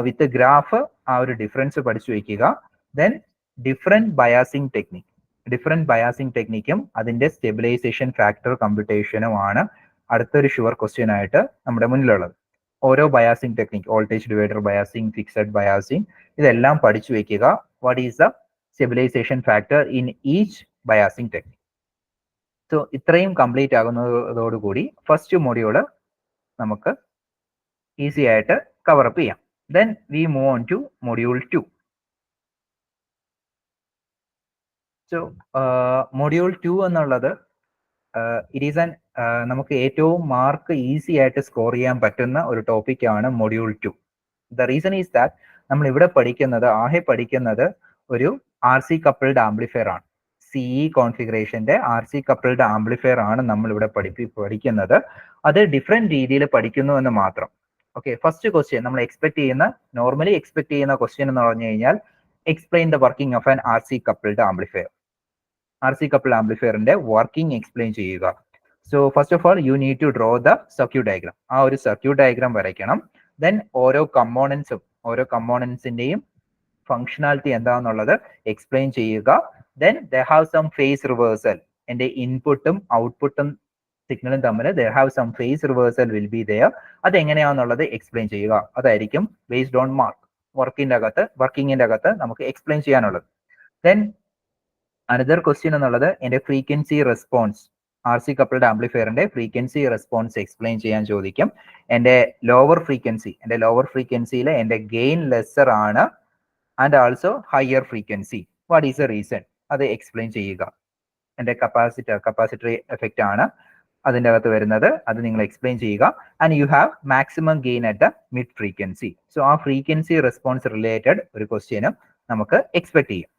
Speaker 1: With graph ആ ഒരു ഡിഫറൻസ് പഠിച്ചു വയ്ക്കുക. ദെൻ ഡിഫറെന്റ് ബയാസിംഗ് ടെക്നിക്കും അതിന്റെ സ്റ്റെബിലൈസേഷൻ ഫാക്ടർ കമ്പ്യൂട്ടേഷനുമാണ് അടുത്തൊരു ഷുവർ ക്വസ്റ്റ്യൻ ആയിട്ട് നമ്മുടെ മുന്നിലുള്ളത്. ഓരോ biasing technique, voltage divider biasing, fixed biasing, ഇതെല്ലാം പഠിച്ചു വെക്കുക. What is the stabilization factor in each biasing technique? So ഇത്രയും കംപ്ലീറ്റ് ആകുന്നതോടുകൂടി ഫസ്റ്റ് മൊഡ്യൂള് നമുക്ക് ഈസി ആയിട്ട് കവറപ്പ് ചെയ്യാം. Then we move on to module 2. So module 2 എന്നുള്ളത് ഇറ്റ് ഈസ് നമുക്ക് ഏറ്റവും മാർക്ക് ഈസി ആയിട്ട് സ്കോർ ചെയ്യാൻ പറ്റുന്ന ഒരു ടോപ്പിക് ആണ് module 2. The reason is that നമ്മൾ ഇവിടെ പഠിക്കുന്നത് ഒരു ആർ സി കപ്പിൾഡ് ആംപ്ലിഫയർ ആണ്. സിഇ കോൺഫിഗറേഷന്റെ ആർ സി കപ്പിൾഡ് ആംപ്ലിഫയർ ആണ് നമ്മൾ ഇവിടെ പഠിക്കുന്നത്. അത് ഡിഫറെന്റ് രീതിയിൽ പഠിക്കുന്നു എന്ന് മാത്രം. ഓക്കെ, ഫസ്റ്റ് ക്വസ്റ്റ്യൻ നമ്മൾ നോർമലി എക്സ്പെക്ട് ചെയ്യുന്ന ക്വസ്റ്റ്യൻ എന്ന് പറഞ്ഞു കഴിഞ്ഞാൽ explain the working of an R C coupled amplifier. R C coupled ആംപ്ലിഫയറിന്റെ വർക്കിംഗ് എക്സ്പ്ലെയിൻ ചെയ്യുക. So first of all you need to draw the circuit diagram. ആ ഒരു circuit diagram വരയ്ക്കണം. ദെൻ ഓരോ കമ്പോണൻസിന്റെയും ഫങ്ഷണാലിറ്റി എന്താണെന്നുള്ളത് എക്സ്പ്ലെയിൻ ചെയ്യുക. Then they have some phase reversal. എന്റെ ഇൻപുട്ടും ഔട്ട്പുട്ടും സിഗ്നലും തമ്മിൽ they have some phase reversal will be there. അതെങ്ങനെയാണെന്നുള്ളത് എക്സ്പ്ലെയിൻ ചെയ്യുക. അതായിരിക്കും ബേസ്ഡ് ഓൺ മാർക്ക് വർക്കിങ്ങിന്റെ അകത്ത് നമുക്ക് എക്സ്പ്ലെയിൻ ചെയ്യാനുള്ളത്. ദെൻ അനദർ ക്വസ്റ്റ്യൻ എന്നുള്ളത് എന്റെ frequency response, R C coupled ആംപ്ലിഫയറിന്റെ ഫ്രീക്വൻസി റെസ്പോൺസ് എക്സ്പ്ലെയിൻ ചെയ്യാൻ ചോദിക്കും. എന്റെ ലോവർ ഫ്രീക്വൻസിയിൽ എന്റെ ഗെയിൻ ലെസ്സർ ആണ് and also higher frequency. What is the reason? അത് എക്സ്പ്ലെയിൻ ചെയ്യുക. എന്റെ കപ്പാസിറ്ററി എഫക്റ്റ് ആണ് അതിന്റെ അകത്ത് വരുന്നത്, അത് നിങ്ങൾ എക്സ്പ്ലെയിൻ ചെയ്യുക. And you have maximum gain at the mid frequency. So ആ ഫ്രീക്വൻസി റെസ്പോൺസ് റിലേറ്റഡ് ഒരു ക്വസ്റ്റ്യനും നമുക്ക് എക്സ്പെക്ട് ചെയ്യാം.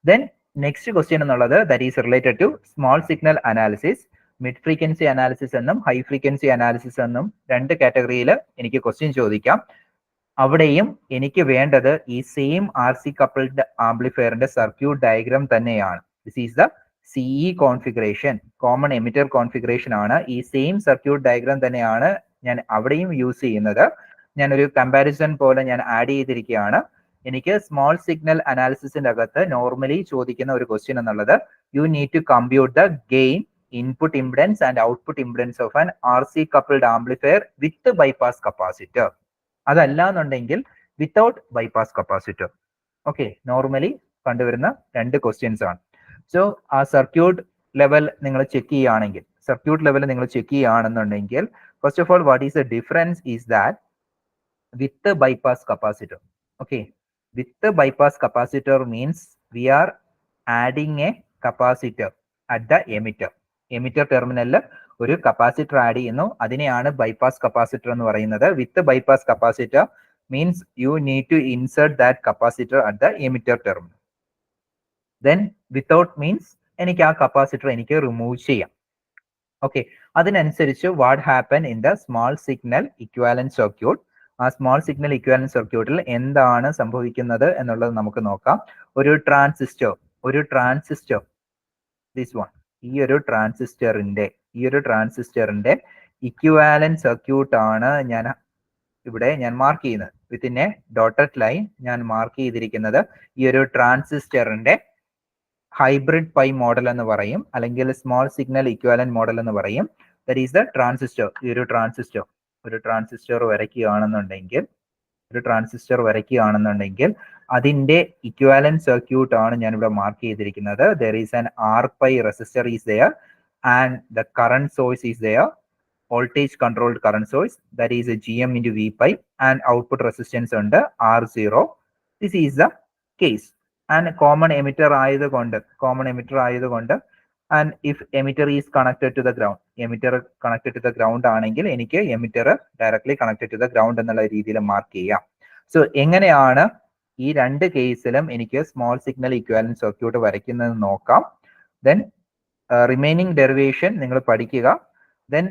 Speaker 1: ദെൻ നെക്സ്റ്റ് ക്വസ്റ്റ്യൻ എന്നുള്ളത് that is related to small signal analysis. Mid frequency analysis എന്നും ഹൈ ഫ്രീക്വൻസി അനാലിസിസ് എന്നും രണ്ട് കാറ്റഗറിയിൽ എനിക്ക് ക്വസ്റ്റ്യൻ ചോദിക്കാം. അവിടെയും എനിക്ക് വേണ്ടത് ഈ സെയിം ആർ സി കപ്പിൾഡ് ആംപ്ലിഫയറിന്റെ സർക്യൂട്ട് ഡയഗ്രാം തന്നെയാണ്. This is the CE configuration, common emitter configuration ആണ്. ഈ സെയിം സർക്യൂട്ട് ഡയഗ്രാം തന്നെയാണ് ഞാൻ അവിടെയും യൂസ് ചെയ്യുന്നത്. ഞാനൊരു കമ്പാരിസൺ പോലെ ഞാൻ ആഡ് ചെയ്തിരിക്കുകയാണ്. എനിക്ക് സ്മോൾ സിഗ്നൽ അനാലിസിസിന്റെ അകത്ത് നോർമലി ചോദിക്കുന്ന ഒരു ക്വസ്റ്റ്യൻ എന്നുള്ളത് you need to compute the gain, input impedance and output impedance of an R C coupled amplifier with bypass capacitor. അതല്ല എന്നുണ്ടെങ്കിൽ without bypass capacitor. Okay, normally കണ്ടുവരുന്ന രണ്ട് ക്വസ്റ്റ്യൻസ് ആണ്. സോ ആ സർക്യൂട്ട് ലെവൽ നിങ്ങൾ ചെക്ക് ചെയ്യുകയാണെന്നുണ്ടെങ്കിൽ first of all what is the difference is that with bypass capacitor. Okay, with bypass capacitor means we are adding a capacitor at the emitter terminal ഒരു capacitor add ചെയ്യുന്നു, അതിനെയാണ് bypass capacitor എന്ന് പറയുന്നത്. With bypass capacitor means you need to insert that capacitor at the emitter terminal. Then without means എനിക്ക് ആ capacitor എനിക്ക് remove ചെയ്യാം. Okay, അതിനനുസരിച്ച് what happen in the small signal equivalent circuit. ആ സ്മോൾ സിഗ്നൽ ഇക്വാലന്റ് സർക്യൂട്ടിൽ എന്താണ് സംഭവിക്കുന്നത് എന്നുള്ളത് നമുക്ക് നോക്കാം. ഒരു ട്രാൻസിസ്റ്റർ ദിസ് വൺ, ഈ ഒരു ട്രാൻസിസ്റ്ററിന്റെ ഇക്വാലന്റ് സർക്യൂട്ട് ആണ് ഞാൻ മാർക്ക് ചെയ്യുന്നത്. വിത്തിൻ എ ഡോട്ടഡ് ലൈൻ ഞാൻ മാർക്ക് ചെയ്തിരിക്കുന്നത് ഈ ഒരു ട്രാൻസിസ്റ്ററിന്റെ ഹൈബ്രിഡ് പൈ മോഡൽ എന്ന് പറയും, അല്ലെങ്കിൽ സ്മോൾ സിഗ്നൽ ഇക്വാലന്റ് മോഡൽ എന്ന് പറയും. That is the transistor. ഈ ഒരു ട്രാൻസിസ്റ്റർ വരയ്ക്കുകയാണെന്നുണ്ടെങ്കിൽ അതിന്റെ ഇക്വാലന്റ് സർക്യൂട്ട് ആണ് ഞാൻ ഇവിടെ മാർക്ക് ചെയ്തിരിക്കുന്നത്. There is an R pi resistor is there and the current source is there voltage controlled current source, that is a GM into V pi, and output resistance under R0. This is the case. And common emitter ആയതുകൊണ്ട് and if emitter is connected to the ground, emitter connected to the ground ആണെങ്കിൽ എനിക്ക് emitter directly connected to the ground എന്നുള്ള രീതിയിൽ mark ചെയ്യാം. So എങ്ങനെയാണ് ഈ രണ്ട് കേസിലും എനിക്ക് സ്മോൾ സിഗ്നൽ ഇക്വാലന്റ് സർക്യൂട്ട് വരയ്ക്കുന്നത് നോക്കാം. ദെൻ റിമൈനിങ് ഡെറിവേഷൻ നിങ്ങൾ പഠിക്കുക. ദെൻ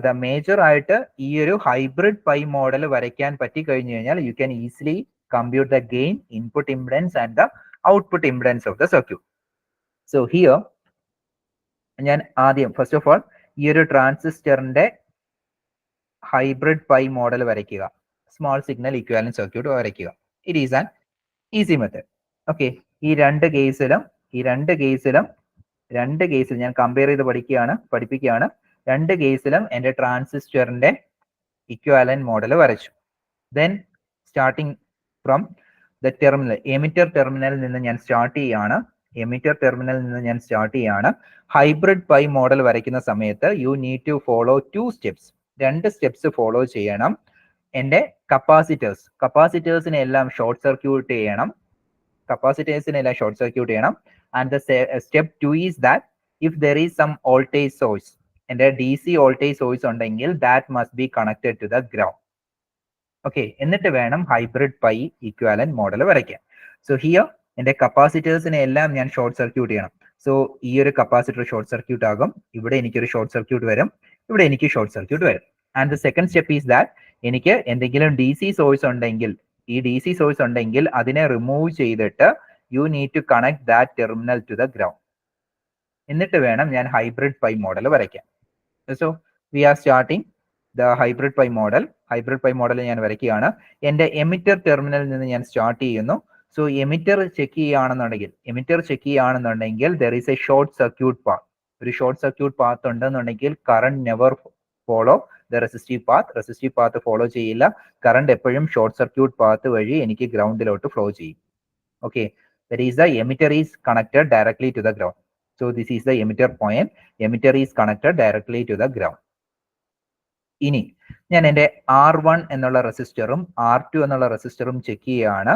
Speaker 1: ദ മേജർ ആയിട്ട് ഈ ഒരു ഹൈബ്രിഡ് പൈ മോഡൽ വരയ്ക്കാൻ പറ്റി കഴിഞ്ഞു കഴിഞ്ഞാൽ you can easily compute the gain, input impedance and the output impedance of the circuit. So here ഞാൻ ആദ്യം ഫസ്റ്റ് ഓഫ് ഓൾ ഈ ഒരു ട്രാൻസിസ്റ്ററിന്റെ ഹൈബ്രിഡ് പൈ മോഡൽ വരയ്ക്കുക, സ്മോൾ സിഗ്നൽ ഇക്വാലന്റ് സർക്യൂട്ട് വരയ്ക്കുക. It is an easy method. Okay, ഈ രണ്ട് കേസിലും ഞാൻ കമ്പയർ ചെയ്ത് പഠിപ്പിക്കുകയാണ്. രണ്ട് കേസിലും എന്റെ ട്രാൻസിസ്റ്ററിന്റെ ഇക്വാലന്റ് മോഡൽ വരച്ചു. Then starting from the terminal, emitter ടെർമിനലിൽ നിന്ന് ഞാൻ സ്റ്റാർട്ട് ചെയ്യാണ്. ഹൈബ്രിഡ് പൈ മോഡൽ വരയ്ക്കുന്ന സമയത്ത് you need to follow 2 steps. 2 steps follow ചെയ്യണം. എന്റെ കപ്പാസിറ്റേഴ്സിനെ എല്ലാം ഷോർട്ട് സർക്യൂട്ട് ചെയ്യണം. And the step 2 is that if there is some voltage source, എന്റെ DC വോൾട്ടേജ് സോഴ്സ് ഉണ്ടെങ്കിൽ that must be connected to the ground. Okay, എന്നിട്ട് വേണം hybrid pi equivalent model വരയ്ക്കാൻ. സോ ഹിയർ എന്റെ കപ്പാസിറ്റേഴ്സിനെ എല്ലാം ഞാൻ ഷോർട്ട് സർക്യൂട്ട് ചെയ്യണം. സോ ഈ ഒരു കപ്പാസിറ്റർ ഷോർട്ട് സർക്യൂട്ട് ആകും, ഇവിടെ എനിക്കൊരു ഷോർട്ട് സർക്യൂട്ട് വരും, ഇവിടെ എനിക്ക് ഷോർട്ട് സർക്യൂട്ട് വരും. And the second step is that എനിക്ക് എന്തെങ്കിലും DC സോഴ്സ് ഉണ്ടെങ്കിൽ അതിനെ റിമൂവ് ചെയ്തിട്ട് you need to connect that terminal to the ground. എന്നിട്ട് വേണം ഞാൻ ഹൈബ്രിഡ് പൈ മോഡൽ വരയ്ക്കാൻ. So we are starting the hybrid pi model. ഞാൻ വരയ്ക്കുകയാണ്. എന്റെ എമിറ്റർ ടെർമിനലിൽ നിന്ന് ഞാൻ സ്റ്റാർട്ട് ചെയ്യുന്നു. സോ എമിറ്റർ ചെക്ക് ചെയ്യുകയാണെന്നുണ്ടെങ്കിൽ there is a short circuit path. ഒരു ഷോർട്ട് സർക്യൂട്ട് പാത്ത് ഉണ്ടെന്നുണ്ടെങ്കിൽ current never follow the resistive path follow ചെയ്യില്ല. കറണ്ട് എപ്പോഴും ഷോർട്ട് സർക്യൂട്ട് പാത്ത് വഴി എനിക്ക് ഗ്രൗണ്ടിലോട്ട് ഫ്ലോ ചെയ്യും. Okay, that is the emitter is connected directly to the ground. So this is the emitter point. Emitter is connected directly to the ground. ഇനി ഞാൻ എന്റെ R1 എന്നുള്ള റെസിസ്റ്ററും R2 എന്നുള്ള റെസിസ്റ്ററും ചെക്ക് ചെയ്യുകയാണ്.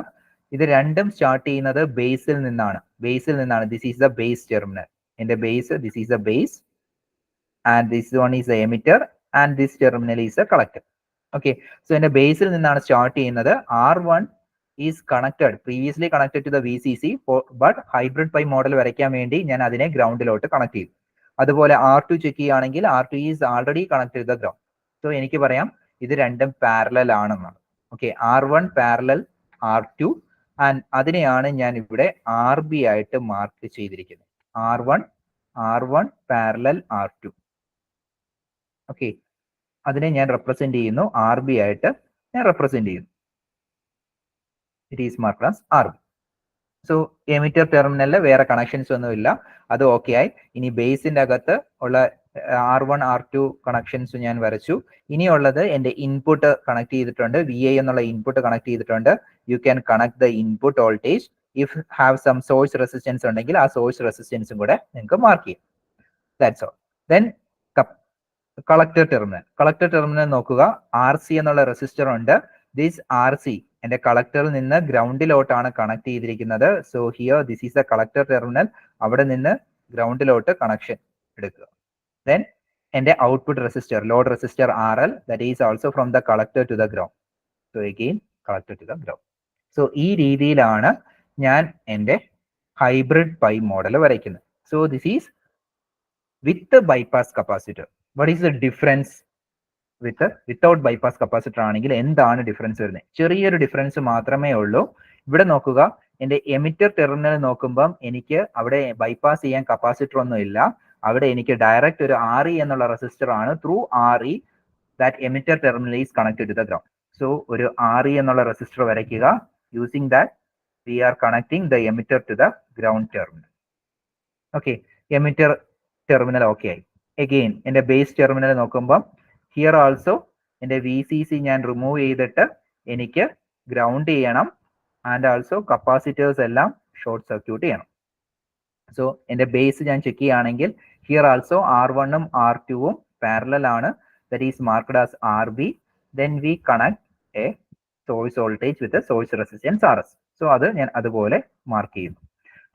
Speaker 1: ഇത് രണ്ടും സ്റ്റാർട്ട് ചെയ്യുന്നത് ബേസിൽ നിന്നാണ്. This is the base terminal. എന്റെ base, this is the base, and this one is the emitter, and this terminal is the collector. Okay, so എന്റെ ബേസിൽ നിന്നാണ് സ്റ്റാർട്ട് ചെയ്യുന്നത്. R1 is previously connected to the VCC, but hybrid pi model വരയ്ക്കാൻ വേണ്ടി ഞാൻ അതിനെ ഗ്രൗണ്ടിലോട്ട് connect ചെയ്തു. അതുപോലെ R2 ചെക്ക് ചെയ്യുകയാണെങ്കിൽ R2 is already connected to the ground. So എനിക്ക് പറയാം ഇത് രണ്ടും പാരലൽ ആണെന്നാണ്. Okay, R1 parallel R2, and അതിനെയാണ് ഞാൻ ഇവിടെ RB ആയിട്ട് മാർക്ക് ചെയ്തിരിക്കുന്നത്. R1 parallel R2. ഓക്കെ, അതിനെ ഞാൻ റെപ്രസെന്റ് ചെയ്യുന്നു, RB ആയിട്ട് ഞാൻ റെപ്രസെന്റ് ചെയ്യുന്നു. It is marked as RB. So emitter ടെർമിനലിൽ വേറെ കണക്ഷൻസ് ഒന്നുമില്ല, അത് ഓക്കെ ആയി. ഇനി ബേസിന്റെ അകത്ത് ഉള്ള R1 R2 കണക്ഷൻസ് ഞാൻ വരച്ചു. ഇനിയുള്ളത് എന്റെ ഇൻപുട്ട് കണക്ട് ചെയ്തിട്ടുണ്ട്, VI എന്നുള്ള ഇൻപുട്ട് കണക്ട് ചെയ്തിട്ടുണ്ട്. You can connect the input voltage. If have some source resistance ഉണ്ടെങ്കിൽ ആ സോഴ്സ് റെസിസ്റ്റൻസും കൂടെ നിങ്ങൾക്ക് മാർക്ക് ചെയ്യാം. That's all. Then collector terminal നോക്കുക. RC എന്നുള്ള റെസിസ്റ്റർ ഉണ്ട്. ദിസ് RC എന്റെ കളക്ടറിൽ നിന്ന് ഗ്രൗണ്ടിലോട്ടാണ് കണക്ട് ചെയ്തിരിക്കുന്നത്. So here this is the collector terminal. അവിടെ നിന്ന് ഗ്രൗണ്ടിലോട്ട് കണക്ഷൻ എടുക്കുക. Then എന്റെ output resistor, load resistor RL, that is also from the collector to the ground. So again collector to the ground. So ഈ രീതിയിലാണ് ഞാൻ എന്റെ ഹൈബ്രിഡ് പൈ മോഡൽ വരയ്ക്കുന്നത്. So this is with the bypass capacitor. What is the difference without bypass capacitor ആണെങ്കിൽ എന്താണ് difference വരുന്നത്? ചെറിയൊരു difference മാത്രമേ ഉള്ളൂ. ഇവിടെ നോക്കുക, എന്റെ എമിറ്റർ ടെർമിനൽ നോക്കുമ്പം എനിക്ക് അവിടെ ബൈപ്പാസ് ചെയ്യാൻ കപ്പാസിറ്റർ ഒന്നും ഇല്ല. അവിടെ എനിക്ക് ഡയറക്റ്റ് ഒരു RE എന്നുള്ള റെസിസ്റ്റർ ആണ്. Through RE that emitter terminal is connected to the ground. So ഒരു RE എന്നുള്ള റെസിസ്റ്റർ വരയ്ക്കുക. Using that we are connecting the emitter to the ground terminal. Okay, emitter terminal okay ആയി. Again എന്റെ base terminal നോക്കുമ്പോൾ here also എന്റെ VCC ഞാൻ remove ചെയ്തിട്ട് എനിക്ക് ഗ്രൗണ്ട് ചെയ്യണം. ആൻഡ് ആൾസോ കപ്പാസിറ്റേഴ്സ് എല്ലാം ഷോർട്ട് സർക്യൂട്ട് ചെയ്യണം. സോ എന്റെ ബേസ് ഞാൻ ചെക്ക് ചെയ്യുകയാണെങ്കിൽ ഹിയർ ആൾസോ R1ഉം R2ഉം പാരലൽ ആണ്. that is marked as RB. Then we connect a source voltage with the source resistance RS. So അത് ഞാൻ അതുപോലെ മാർക്ക് ചെയ്യുന്നു.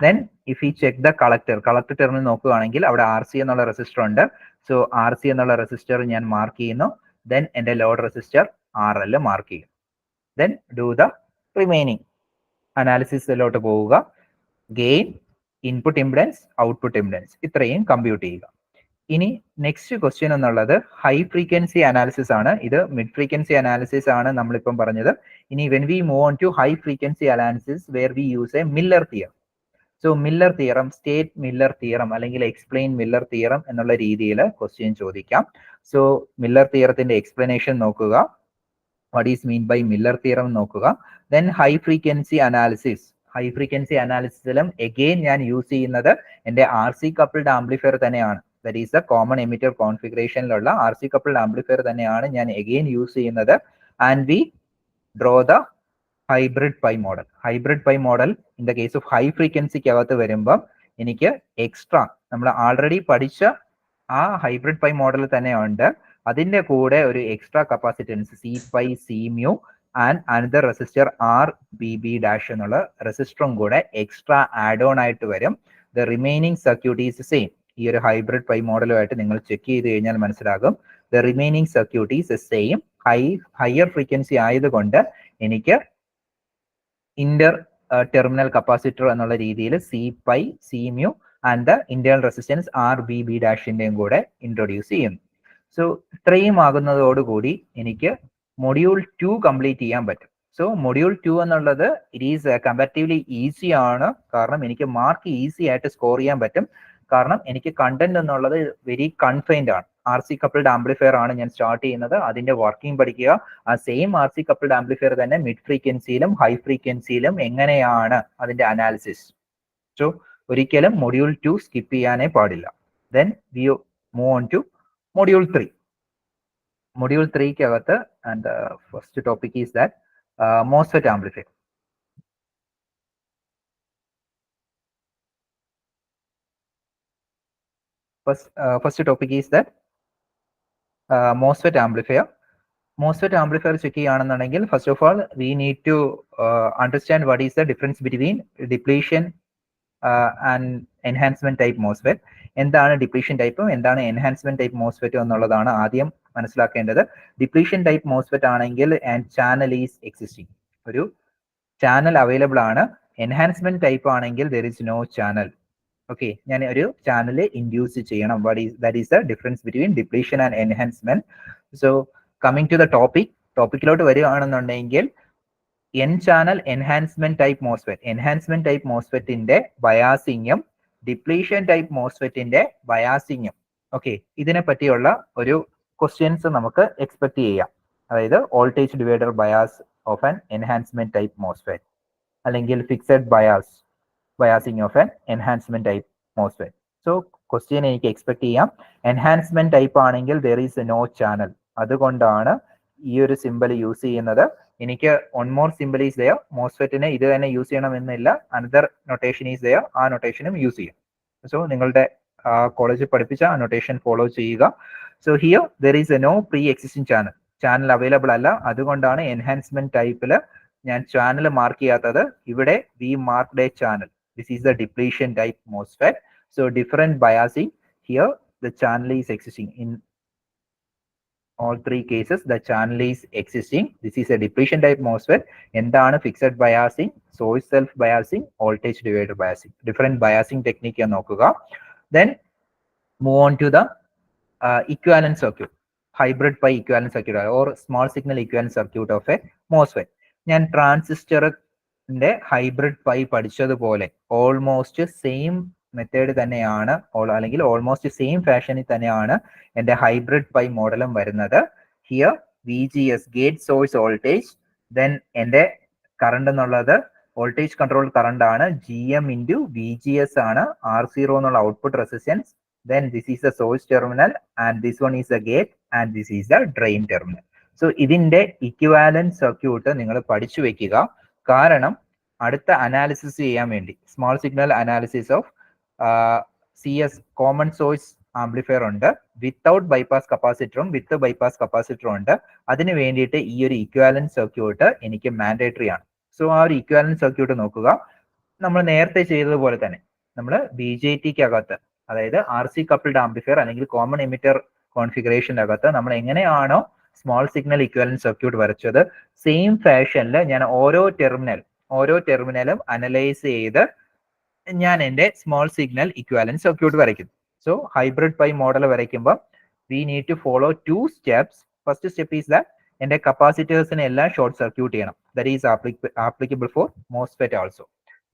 Speaker 1: Then if we check the collector terminal നോക്കുകയാണെങ്കിൽ അവിടെ RC എന്നുള്ള റെസിസ്റ്റർ ഉണ്ട്. സോ RC എന്നുള്ള റെസിസ്റ്റർ ഞാൻ മാർക്ക് ചെയ്യുന്നു. Then എന്റെ ലോഡ് റെസിസ്റ്റർ RL മാർക്ക് ചെയ്യും. Then do the remaining അനാലിസിസിലോട്ട് പോവുക. Gain, input impedance, output impedance ഇത്രയും കമ്പ്യൂട്ട് ചെയ്യുക. ഇനി നെക്സ്റ്റ് ക്വസ്റ്റ്യൻ എന്നുള്ളത് ഹൈ ഫ്രീക്വൻസി അനാലിസിസ് ആണ്. ഇത് മിഡ് ഫ്രീക്വൻസി അനാലിസിസ് ആണ് നമ്മളിപ്പം പറഞ്ഞത്. ഇനി when we move on to high frequency analysis where we use a Miller theorem. So Miller theorem, state Miller theorem അല്ലെങ്കിൽ എക്സ്പ്ലെയിൻ മില്ലർ തിയറം എന്നുള്ള രീതിയിൽ ക്വസ്റ്റ്യൻ ചോദിക്കാം. സോ മില്ലർ തിയറത്തിന്റെ എക്സ്പ്ലനേഷൻ നോക്കുക. What is mean by Miller theorem നോക്കുക. Then high frequency analysis. High frequency അനാലിസിസിലും again ഞാൻ use ചെയ്യുന്നത് എന്റെ RC കപ്പിൾഡ് ആംപ്ലിഫയർ തന്നെയാണ്. That is the common emitter കോൺഫിഗറേഷനിലുള്ള RC കപ്പിൾഡ് ആംപ്ലിഫയർ തന്നെയാണ് ഞാൻ എഗെയിൻ യൂസ് ചെയ്യുന്നത്. And we draw the hybrid pi model. Hybrid pi model in the case of high ഫ്രീക്വൻസിക്ക് അകത്ത് വരുമ്പം എനിക്ക് എക്സ്ട്രാ നമ്മൾ ആൾറെഡി പഠിച്ച ആ ഹൈബ്രിഡ് പൈ മോഡൽ തന്നെ ഉണ്ട്. അതിന്റെ കൂടെ ഒരു extra capacitance C pi C mu and another resistor RBB dash എന്നുള്ള റെസിസ്റ്ററും കൂടെ എക്സ്ട്രാ ആഡ് ഓൺ ആയിട്ട് വരും. The remaining circuit is same. ഈ ഒരു ഹൈബ്രിഡ് പൈ മോഡലുമായിട്ട് നിങ്ങൾ ചെക്ക് ചെയ്ത് കഴിഞ്ഞാൽ മനസ്സിലാകും. The remaining circuit is same. Higher frequency ആയതുകൊണ്ട് എനിക്ക് ഇന്റർ ടെർമിനൽ കപ്പാസിറ്റർ എന്നുള്ള രീതിയിൽ C pi C mu and the internal resistance RBB ഡാഷിന്റെയും കൂടെ ഇൻട്രൊഡ്യൂസ് ചെയ്യുന്നു. സോ ഇത്രയും ആകുന്നതോടുകൂടി എനിക്ക് മൊഡ്യൂൾ 2 കംപ്ലീറ്റ് ചെയ്യാൻ പറ്റും. സോ മൊഡ്യൂൾ 2 എന്നുള്ളത് ഇറ്റ് ഈസ് കമ്പാരിറ്റീവ്ലി ഈസി ആണ്. കാരണം എനിക്ക് മാർക്ക് ഈസി ആയിട്ട് സ്കോർ ചെയ്യാൻ പറ്റും. കാരണം എനിക്ക് കണ്ടന്റ് എന്നുള്ളത് വെരി കൺഫൈൻഡ് ആണ്. RC കപ്പിൾഡ് ആംപ്ലിഫയർ ആണ് ഞാൻ സ്റ്റാർട്ട് ചെയ്യുന്നത്. അതിന്റെ വർക്കിംഗ് പഠിക്കുക. ആ സെയിം RC കപ്പിൾഡ് ആംപ്ലിഫയർ തന്നെ മിഡ് ഫ്രീക്വൻസിയിലും ഹൈ ഫ്രീക്വൻസിയിലും എങ്ങനെയാണ് അതിന്റെ അനാലിസിസ്. സോ ഒരിക്കലും മൊഡ്യൂൾ 2 സ്കിപ്പ് ചെയ്യാനേ പാടില്ല. Then we move on to module 3. Module 3ക്ക് അകത്ത് and first topic is that MOSFET amplifier. First topic is that MOSFET amplifier. MOSFET amplifier check cheyanannundengil first of all we need to understand what is the difference between depletion and enhancement type MOSFET. എന്താണ് depletion ടൈപ്പും എന്താണ് enhancement type മോസ്ഫെറ്റും എന്നുള്ളതാണ് ആദ്യം മനസ്സിലാക്കേണ്ടത്. Depletion type MOSFET ആണെങ്കിൽ and channel is existing, ഒരു channel available ആണ്. എൻഹാൻസ്മെന്റ് ടൈപ്പ് ആണെങ്കിൽ there is no channel. Okay, ഞാൻ ഒരു ചാനൽ ഇൻഡ്യൂസ് ചെയ്യണം. That is the difference between depletion and enhancement. So coming to the ടോപ്പിക്കിലോട്ട് വരികയാണെന്നുണ്ടെങ്കിൽ N channel enhancement type MOSFET, enhancement type മോസ്ഫെറ്റിന്റെ ബയാസിങ്ങും ഡിപ്ലീഷൻ ടൈപ്പ് മോസ്ഫെറ്റിന്റെ ബയാസിങ്ങും, ഓക്കെ, ഇതിനെ പറ്റിയുള്ള ഒരു ക്വസ്റ്റ്യൻസ് നമുക്ക് എക്സ്പെക്ട് ചെയ്യാം. അതായത് voltage divider bias of an enhancement type MOSFET അല്ലെങ്കിൽ fixed biasing of an enhancement type MOSFET. So question എനിക്ക് എക്സ്പെക്ട് ചെയ്യാം. എൻഹാൻസ്മെന്റ് ടൈപ്പ് ആണെങ്കിൽ ദർ ഈസ് നോ ചാനൽ, അതുകൊണ്ടാണ് ഈ ഒരു സിമ്പിൾ യൂസ് ചെയ്യുന്നത്. എനിക്ക് one more simple is there. മോസ്ഫെറ്റിനെ ഇത് തന്നെ യൂസ് ചെയ്യണമെന്നില്ല, അനദർ നൊട്ടേഷൻ ഈസ് ദയർ, ആ നൊട്ടേഷനും യൂസ് ചെയ്യാം. സോ നിങ്ങളുടെ കോളേജിൽ പഠിപ്പിച്ച ആ നൊട്ടേഷൻ ഫോളോ ചെയ്യുക. So here there is a no pre existing channel available അല്ല, അതുകൊണ്ടാണ് എൻഹാൻസ്മെന്റ് ടൈപ്പിൽ ഞാൻ ചാനൽ മാർക്ക് ചെയ്യാത്തത്. ഇവിടെ we marked a channel. This is the depletion type MOSFET. So different biasing. Here the channel is existing. In all three cases the channel is existing. This is a depletion type MOSFET. എന്താണ് fixed biasing, source self biasing, voltage divider biasing, different biasing technique നോക്കുക. Then move on to the equivalent circuit, hybrid pi equivalent circuit or small signal equivalent circuit of a MOSFET. ഞാൻ ട്രാൻസിസ്റ്ററിന്റെ hybrid pi പഠിച്ചതുപോലെ almost same method തന്നെയാണ്, അല്ലെങ്കിൽ almost same ഫാഷനിൽ തന്നെയാണ് എന്റെ hybrid pi മോഡലും വരുന്നത്. Here VGS gate source voltage, then എന്റെ കറണ്ട് എന്നുള്ളത് വോൾട്ടേജ് കൺട്രോൾ കറണ്ട് ആണ്, GM ഇൻറ്റു VGS ആണ്, R0 എന്നുള്ള output resistance. Then this is the source terminal and this one is the gate and this is the drain terminal. So ഇതിന്റെ equivalent circuit നിങ്ങൾ പഠിച്ചു വെക്കുക. കാരണം അടുത്ത അനാലിസിസ് ചെയ്യാൻ വേണ്ടി small signal analysis of CS common source amplifier ഉണ്ട്, without bypass കപ്പാസിറ്ററും വിത്ത് ബൈപ്പാസ് കപ്പാസിറ്ററും ഉണ്ട്. അതിന് വേണ്ടിയിട്ട് ഈ ഒരു ഇക്വാലന്റ് സർക്യൂട്ട് എനിക്ക് മാൻഡേറ്ററി ആണ്. സോ ആ ഒരു ഇക്വാലന്റ് സർക്യൂട്ട് നോക്കുക. നമ്മൾ നേരത്തെ ചെയ്തതുപോലെ തന്നെ നമ്മൾ BJTക്ക് അകത്ത്, അതായത് RC കപ്പിൾഡ് ആംപ്ലിഫയർ അല്ലെങ്കിൽ കോമൺ എമിറ്റർ കോൺഫിഗറേഷൻ്റെ അകത്ത് നമ്മൾ എങ്ങനെയാണോ സ്മോൾ സിഗ്നൽ ഇക്വാലന്റ് സർക്യൂട്ട് വരച്ചത്, സെയിം ഫാഷനിൽ ഞാൻ ഓരോ ടെർമിനലും അനലൈസ് ചെയ്ത് ഞാൻ എൻ്റെ സ്മോൾ സിഗ്നൽ ഇക്വാലന്റ് സർക്യൂട്ട് വരയ്ക്കുന്നു. സോ ഹൈബ്രിഡ് പൈ മോഡൽ വരയ്ക്കുമ്പോൾ we need to follow 2 steps. First step is that എൻ്റെ കപ്പാസിറ്റേഴ്സിനെ എല്ലാം ഷോർട്ട് സർക്യൂട്ട് ചെയ്യണം. That is applicable for MOSFET also.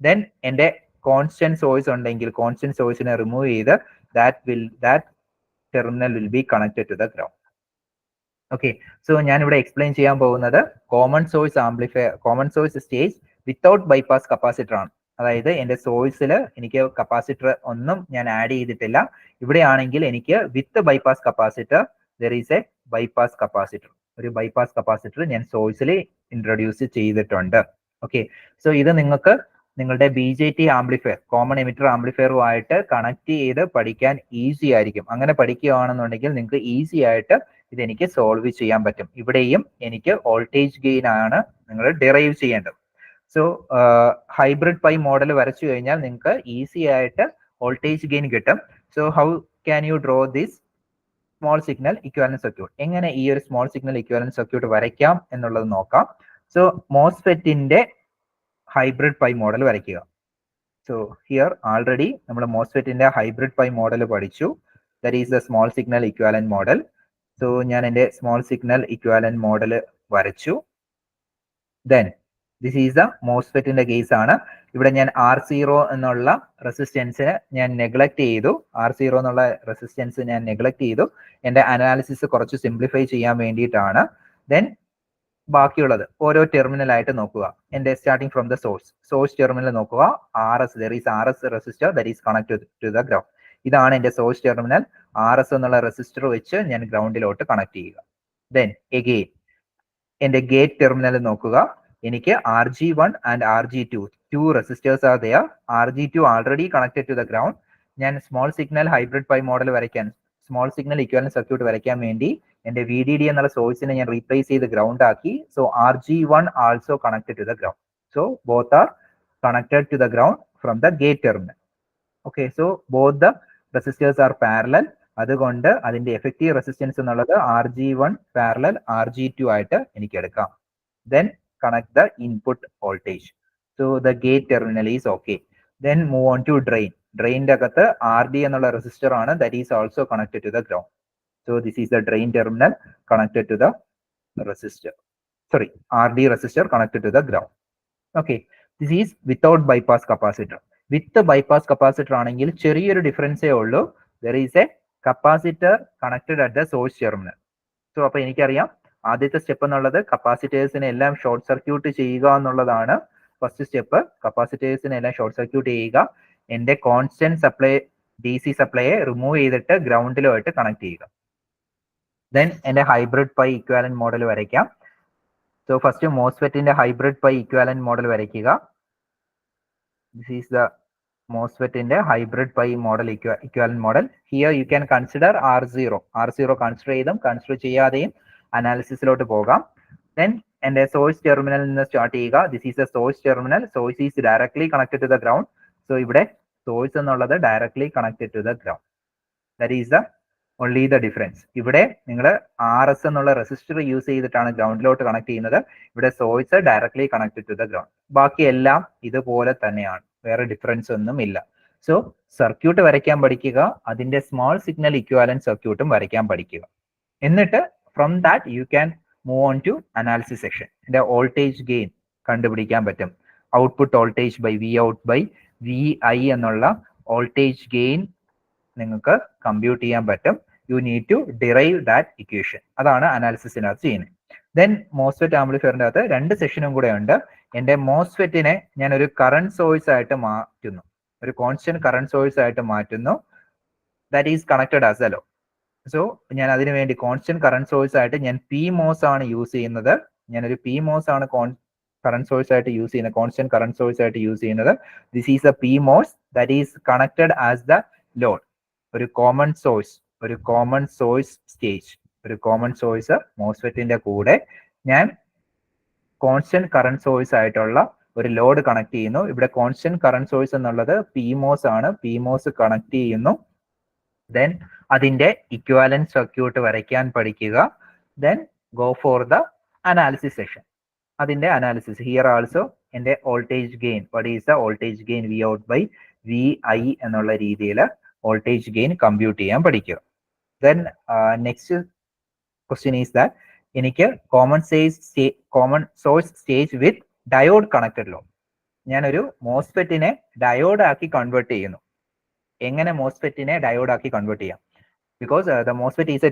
Speaker 1: Then എൻ്റെ കോൺസ്റ്റന്റ് സോഴ്സ് ഉണ്ടെങ്കിൽ കോൺസ്റ്റന്റ് സോഴ്സിനെ റിമൂവ് ചെയ്ത് that terminal will be connected to the ground. Okay, so ഞാൻ ഇവിടെ എക്സ്പ്ലെയിൻ ചെയ്യാൻ പോകുന്നത് common source stage without bypass capacitor ആണ്. അതായത് എൻ്റെ സോഴ്സിൽ എനിക്ക് കപ്പാസിറ്റർ ഒന്നും ഞാൻ ആഡ് ചെയ്തിട്ടില്ല. ഇവിടെയാണെങ്കിൽ എനിക്ക് with bypass capacitor, there is a bypass capacitor, ഒരു ബൈപ്പാസ് കപ്പാസിറ്റർ ഞാൻ സോഴ്സിൽ ഇൻട്രൊഡ്യൂസ് ചെയ്തിട്ടുണ്ട്. ഓക്കെ, സോ ഇത് നിങ്ങൾക്ക് നിങ്ങളുടെ BJT ആംപ്ലിഫയർ, കോമൺ എമിറ്റർ ആംപ്ലിഫയറുമായിട്ട് കണക്ട് ചെയ്ത് പഠിക്കാൻ ഈസി ആയിരിക്കും. അങ്ങനെ പഠിക്കുകയാണെന്നുണ്ടെങ്കിൽ നിങ്ങൾക്ക് ഈസി ആയിട്ട് ഇതെനിക്ക് സോൾവ് ചെയ്യാൻ പറ്റും. ഇവിടെയും എനിക്ക് വോൾട്ടേജ് ഗെയിൻ ആണ് നിങ്ങൾ ഡിറൈവ് ചെയ്യേണ്ടത്. സോ ഹൈബ്രിഡ് പൈ മോഡൽ വരച്ചു കഴിഞ്ഞാൽ നിങ്ങൾക്ക് ഈസി ആയിട്ട് വോൾട്ടേജ് ഗെയിൻ കിട്ടും. So how can U draw this small signal equivalent circuit? എങ്ങനെ ഈ ഒരു സ്മോൾ സിഗ്നൽ ഇക്വാലന്റ് സർക്യൂട്ട് വരയ്ക്കാം എന്നുള്ളത് നോക്കാം. സോ മോസ്ഫെറ്റിന്റെ ഹൈബ്രിഡ് പൈ മോഡൽ വരയ്ക്കുക. സോ ഹിയർ ആൾറെഡി നമ്മൾ മോസ്ഫെറ്റിന്റെ ഹൈബ്രിഡ് പൈ മോഡൽ പഠിച്ചു. That is the small signal equivalent model. So ഞാൻ എൻ്റെ സ്മോൾ സിഗ്നൽ ഇക്വാലന്റ് മോഡൽ വരച്ചു. ദെൻ ദിസ് ഈസ് ദ മോസ്ഫെറ്റിന്റെ കേസ് ആണ്. ഇവിടെ ഞാൻ R0 എന്നുള്ള റെസിസ്റ്റൻസിനെ ഞാൻ നെഗ്ലക്ട് ചെയ്തു. R0 എന്നുള്ള റെസിസ്റ്റൻസ് ഞാൻ നെഗ്ലക്ട് ചെയ്തു. എൻ്റെ അനാലിസിസ് കുറച്ച് സിംപ്ലിഫൈ ചെയ്യാൻ വേണ്ടിയിട്ടാണ്. ദെൻ ബാക്കിയുള്ളത് ഓരോ ടെർമിനൽ ആയിട്ട് നോക്കുക. എൻ്റെ starting from the source terminal നോക്കുക. there is RS resistor that is connected to the ground. ഇതാണ് എൻ്റെ സോഴ്സ് ടെർമിനൽ. RS എന്നുള്ള റെസിസ്റ്റർ വെച്ച് ഞാൻ ഗ്രൗണ്ടിലോട്ട് കണക്ട് ചെയ്യുക. ദെൻ എഗെയിൻ എൻ്റെ ഗേറ്റ് ടെർമിനൽ നോക്കുക. എനിക്ക് RG1 and RG2 two resistors are there. RG2 already connected to the ground. ഞാൻ small signal hybrid pi model വരയ്ക്കാൻ, സ്മോൾ സിഗ്നൽ ഇക്വാലന്റ് സർക്യൂട്ട് വരയ്ക്കാൻ വേണ്ടി എൻ്റെ VDD എന്നുള്ള സോഴ്സിനെ ഞാൻ റീപ്ലേസ് ചെയ്ത് ഗ്രൗണ്ട് ആക്കി. So RG1 also connected to the ground. So both are connected to the ground from the gate terminal. Okay, so both the resistors are parallel. അതുകൊണ്ട് അതിന്റെ effective resistance എന്നുള്ളത് RG1 പാരലൽ RG2 ആയിട്ട് എനിക്ക് എടുക്കാം. Then connect the input voltage. So the gate terminal is okay. Then move on to drain. ഡ്രെയിൻ്റെ അകത്ത് RD എന്നുള്ള resistor ആണ്, that is also connected to the ground. So this is the drain terminal connected to the resistor. Sorry, RD resistor connected to the ground. Okay, this is without bypass capacitor. With the bypass capacitor ആണെങ്കിൽ ചെറിയൊരു ഡിഫറൻസേ ഉള്ളൂ. There is a capacitor connected at the source terminal. So അപ്പോൾ എനിക്കറിയാം ആദ്യത്തെ step എന്നുള്ളത് കപ്പാസിറ്റേഴ്സിനെ എല്ലാം short circuit ചെയ്യുക എന്നുള്ളതാണ്. ഫസ്റ്റ് സ്റ്റെപ്പ് കപ്പാസിറ്റേഴ്സിനെ എല്ലാം ഷോർട്ട് സർക്യൂട്ട് ചെയ്യുക. എൻ്റെ കോൺസ്റ്റന്റ് സപ്ലൈ DC സപ്ലൈയെ റിമൂവ് ചെയ്തിട്ട് ഗ്രൗണ്ടിലുമായിട്ട് കണക്ട് ചെയ്യുക. ദെൻ എൻ്റെ ഹൈബ്രിഡ് പൈ ഇക്വാലന്റ് മോഡൽ വരയ്ക്കാം. സോ ഫസ്റ്റ് മോസ്ഫെറ്റിന്റെ ഹൈബ്രിഡ് പൈ ഇക്വാലന്റ് മോഡൽ വരയ്ക്കുക. ദിസ് ഈസ് ദ മോസ്ഫെറ്റിന്റെ hybrid pi model equivalent model. Here you can consider R0 consider ചെയ്തും കൺസിഡർ ചെയ്യാതെയും അനാലിസിസിലോട്ട് പോകാം. ദെൻ എൻ്റെ സോഴ്സ് ടെർമിനലിൽ നിന്ന് സ്റ്റാർട്ട് ചെയ്യുക. This is the source terminal. Source is directly connected to the ground. So ഇവിടെ സോഴ്സ് എന്നുള്ളത് directly connected to the ground. That is the only the difference. ഇവിടെ നിങ്ങൾ RS എന്നുള്ള റെസിസ്റ്റർ യൂസ് ചെയ്തിട്ടാണ് ഗ്രൗണ്ടിലോട്ട് കണക്ട് ചെയ്യുന്നത്. ഇവിടെ source directly connected to the ground. ബാക്കി എല്ലാം ഇതുപോലെ തന്നെയാണ്, വേറെ ഡിഫറൻസ് ഒന്നും ഇല്ല. സോ സർക്യൂട്ട് വരയ്ക്കാൻ പഠിക്കുക, അതിന്റെ സ്മോൾ സിഗ്നൽ ഇക്വാലന്റ് സർക്യൂട്ടും വരയ്ക്കാൻ പഠിക്കുക. എന്നിട്ട് from that you can move on to analysis section. ഇതിന്റെ വോൾട്ടേജ് ഗെയിൻ കണ്ടുപിടിക്കാൻ പറ്റും. Output voltage by Vout by VI എന്നുള്ള വോൾട്ടേജ് ഗെയിൻ നിങ്ങൾക്ക് കമ്പ്യൂട്ട് ചെയ്യാൻ പറ്റും. You need to derive that equation. അതാണ് അനാലിസിസിനകത്ത് ചെയ്യുന്നത്. ദെൻ മോസ്ഫെറ്റ് ആംപ്ലിഫയറിന്റെ അകത്ത് 2 സെക്ഷനും കൂടെ ഉണ്ട്. എൻ്റെ മോസ്ഫെറ്റിനെ ഞാൻ ഒരു കറണ്ട് സോഴ്സ് ആയിട്ട് മാറ്റുന്നു, ഒരു കോൺസ്റ്റന്റ് കറണ്ട് സോഴ്സ് ആയിട്ട് മാറ്റുന്നു. That is connected as a low. So ഞാൻ അതിനു വേണ്ടി കോൺസ്റ്റന്റ് കറണ്ട് സോഴ്സ് ആയിട്ട് ഞാൻ PMOS ആണ് യൂസ് ചെയ്യുന്നത്. ഞാനൊരു PMOS ആണ് കറണ്ട് സോഴ്സ് ആയിട്ട് യൂസ് ചെയ്യുന്നത്, കോൺസ്റ്റന്റ് കറണ്ട് സോഴ്സ് ആയിട്ട് യൂസ് ചെയ്യുന്നത്. This is A PMOS that is connected as the load. ഒരു കോമൺ സോഴ്സ് മോസ്ഫെറ്റിന്റെ കൂടെ ഞാൻ കോൺസ്റ്റന്റ് കറണ്ട് സോഴ്സ് ആയിട്ടുള്ള ഒരു ലോഡ് കണക്ട് ചെയ്യുന്നു. ഇവിടെ കോൺസ്റ്റന്റ് കറണ്ട് സോഴ്സ് എന്നുള്ളത് PMOS ആണ്. PMOS കണക്ട് ചെയ്യുന്നു. ദെൻ അതിന്റെ ഇക്വാലന്റ് സർക്യൂട്ട് വരയ്ക്കാൻ പഠിക്കുക. Then go for the analysis session. അതിന്റെ അനാലിസിസ് ഹിയർ ആൾസോ എന്റെ voltage gain, what is the voltage gain V out by VI എന്നുള്ള രീതിയിൽ വോൾട്ടേജ് ഗെയിൻ കമ്പ്യൂട്ട് ചെയ്യാൻ പഠിക്കുക. Then next question is that എനിക്ക് common source stage with diode connected load. ഞാനൊരു മോസ്ഫെറ്റിനെ diode ആക്കി കൺവേർട്ട് ചെയ്യുന്നു. എങ്ങനെ മോസ്ഫെറ്റിനെ ഡയോഡ് ആക്കി കൺവേർട്ട് ചെയ്യാം? Because the MOSFET is a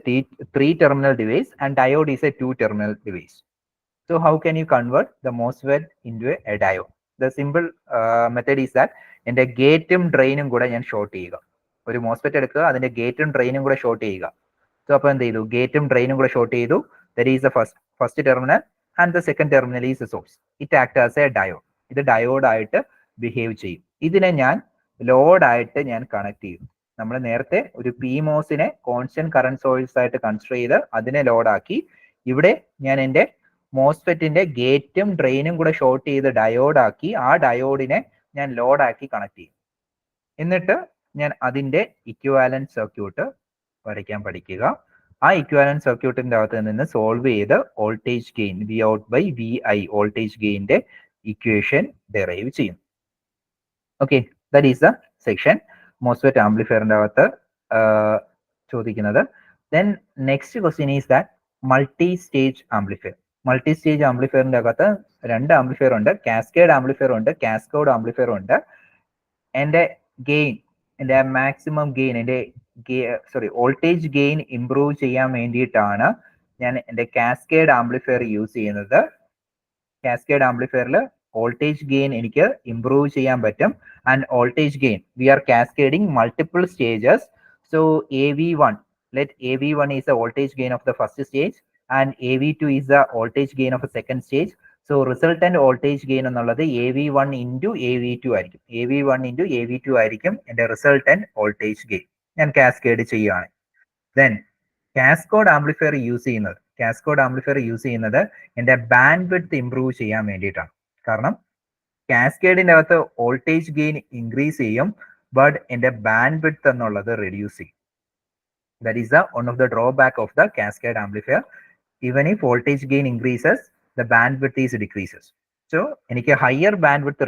Speaker 1: 3-terminal device and diode is a 2-terminal device. So how can you convert the MOSFET into a diode? The simple method is that എന്റെ ഗേറ്റും ഡ്രെയിനും കൂടെ ഞാൻ ഷോർട്ട് ചെയ്യുക. ഒരു MOSFET എടുക്കുക, അതിന്റെ ഗേറ്റും ഡ്രെയിനും കൂടെ ഷോർട്ട് ചെയ്യുക. സോ അപ്പൊ എന്ത് ചെയ്തു? ഗേറ്റും ഡ്രെയിനും കൂടെ ഷോർട്ട് ചെയ്തു. That is the first terminal and the second terminal is a source. It act as A diode. ഇത് ഡയോഡ് ആയിട്ട് ബിഹേവ് ചെയ്യും. ഇതിനെ ഞാൻ ലോഡായിട്ട് ഞാൻ കണക്ട് ചെയ്യും. നമ്മൾ നേരത്തെ ഒരു PMOSനെ കോൺസ്റ്റന്റ് കറണ്ട് സോഴ്സ് ആയിട്ട് കൺസിഡർ ചെയ്ത് അതിനെ ലോഡാക്കി. ഇവിടെ ഞാൻ എൻ്റെ മോസ്ഫെറ്റിന്റെ ഗേറ്റും ഡ്രെയിനും കൂടെ ഷോർട്ട് ചെയ്ത് ഡയോഡാക്കി. ആ ഡയോഡിനെ ഞാൻ ലോഡാക്കി കണക്ട് ചെയ്യും. എന്നിട്ട് ഞാൻ അതിന്റെ ഇക്വാലന്റ് സർക്യൂട്ട് വരയ്ക്കാൻ പഠിക്കുക. ആ ഇക്വാലന്റ് സർക്യൂട്ടിന്റെ അകത്ത് നിന്ന് സോൾവ് ചെയ്ത് voltage gain V out by VI voltage ഗെയിന്റെ ഇക്വേഷൻ ഡെറൈവ് ചെയ്യും. Okay, that is the section MOSFET ആംപ്ലിഫയറിന്റെ അകത്ത് ചോദിക്കുന്നത്. Then next question is that multi stage amplifier. Multi stage ആംപ്ലിഫയറിന്റെ അകത്ത് 2 ആംപ്ലിഫയർ ഉണ്ട്. കാസ്കേഡ് ആംപ്ലിഫയർ ഉണ്ട്, കാസ്കോഡ് ആംപ്ലിഫയർ ഉണ്ട്. എന്റെ ഗെയിൻ, എന്റെ മാക്സിമം ഗെയിൻ, എന്റെ വോൾട്ടേജ് ഗെയിൻ ഇംപ്രൂവ് ചെയ്യാൻ വേണ്ടിയിട്ടാണ് ഞാൻ എന്റെ കാസ്കേഡ് ആംപ്ലിഫയർ യൂസ് ചെയ്യുന്നത്. കാസ്കേഡ് ആംപ്ലിഫയറിൽ വോൾട്ടേജ് ഗെയിൻ എനിക്ക് ഇംപ്രൂവ് ചെയ്യാൻ പറ്റും. And voltage gain we are cascading multiple stages. So AV1, let AV1 is the voltage gain of the first stage and AV2 is the voltage gain of the second stage. So resultant voltage gain എന്നുള്ളത് AV1 into AV2 ആയിരിക്കും. AV1 into AV2 ആയിരിക്കും എന്റെ resultant voltage gain. ഞാൻ cascade ചെയ്യുകയാണ്. Then cascode amplifier use ചെയ്യുന്നത് എന്റെ band width improve ചെയ്യാൻ വേണ്ടിയിട്ടാണ്. കാരണം കാസ്കേഡിന്റെ അകത്ത് വോൾട്ടേജ് ഗെയിൻ ഇൻക്രീസ് ചെയ്യും, ബട്ട് എന്റെ ബാൻഡ് വിഡ്ത്ത് എന്നുള്ളത് റെഡ്യൂസ് ചെയ്യും. That is one of the drawback of the cascade amplifier. Even if voltage gain increases, the bandwidth is decreases. So എനിക്ക് ഹയർ ബാൻഡ് വിഡ്ത്ത്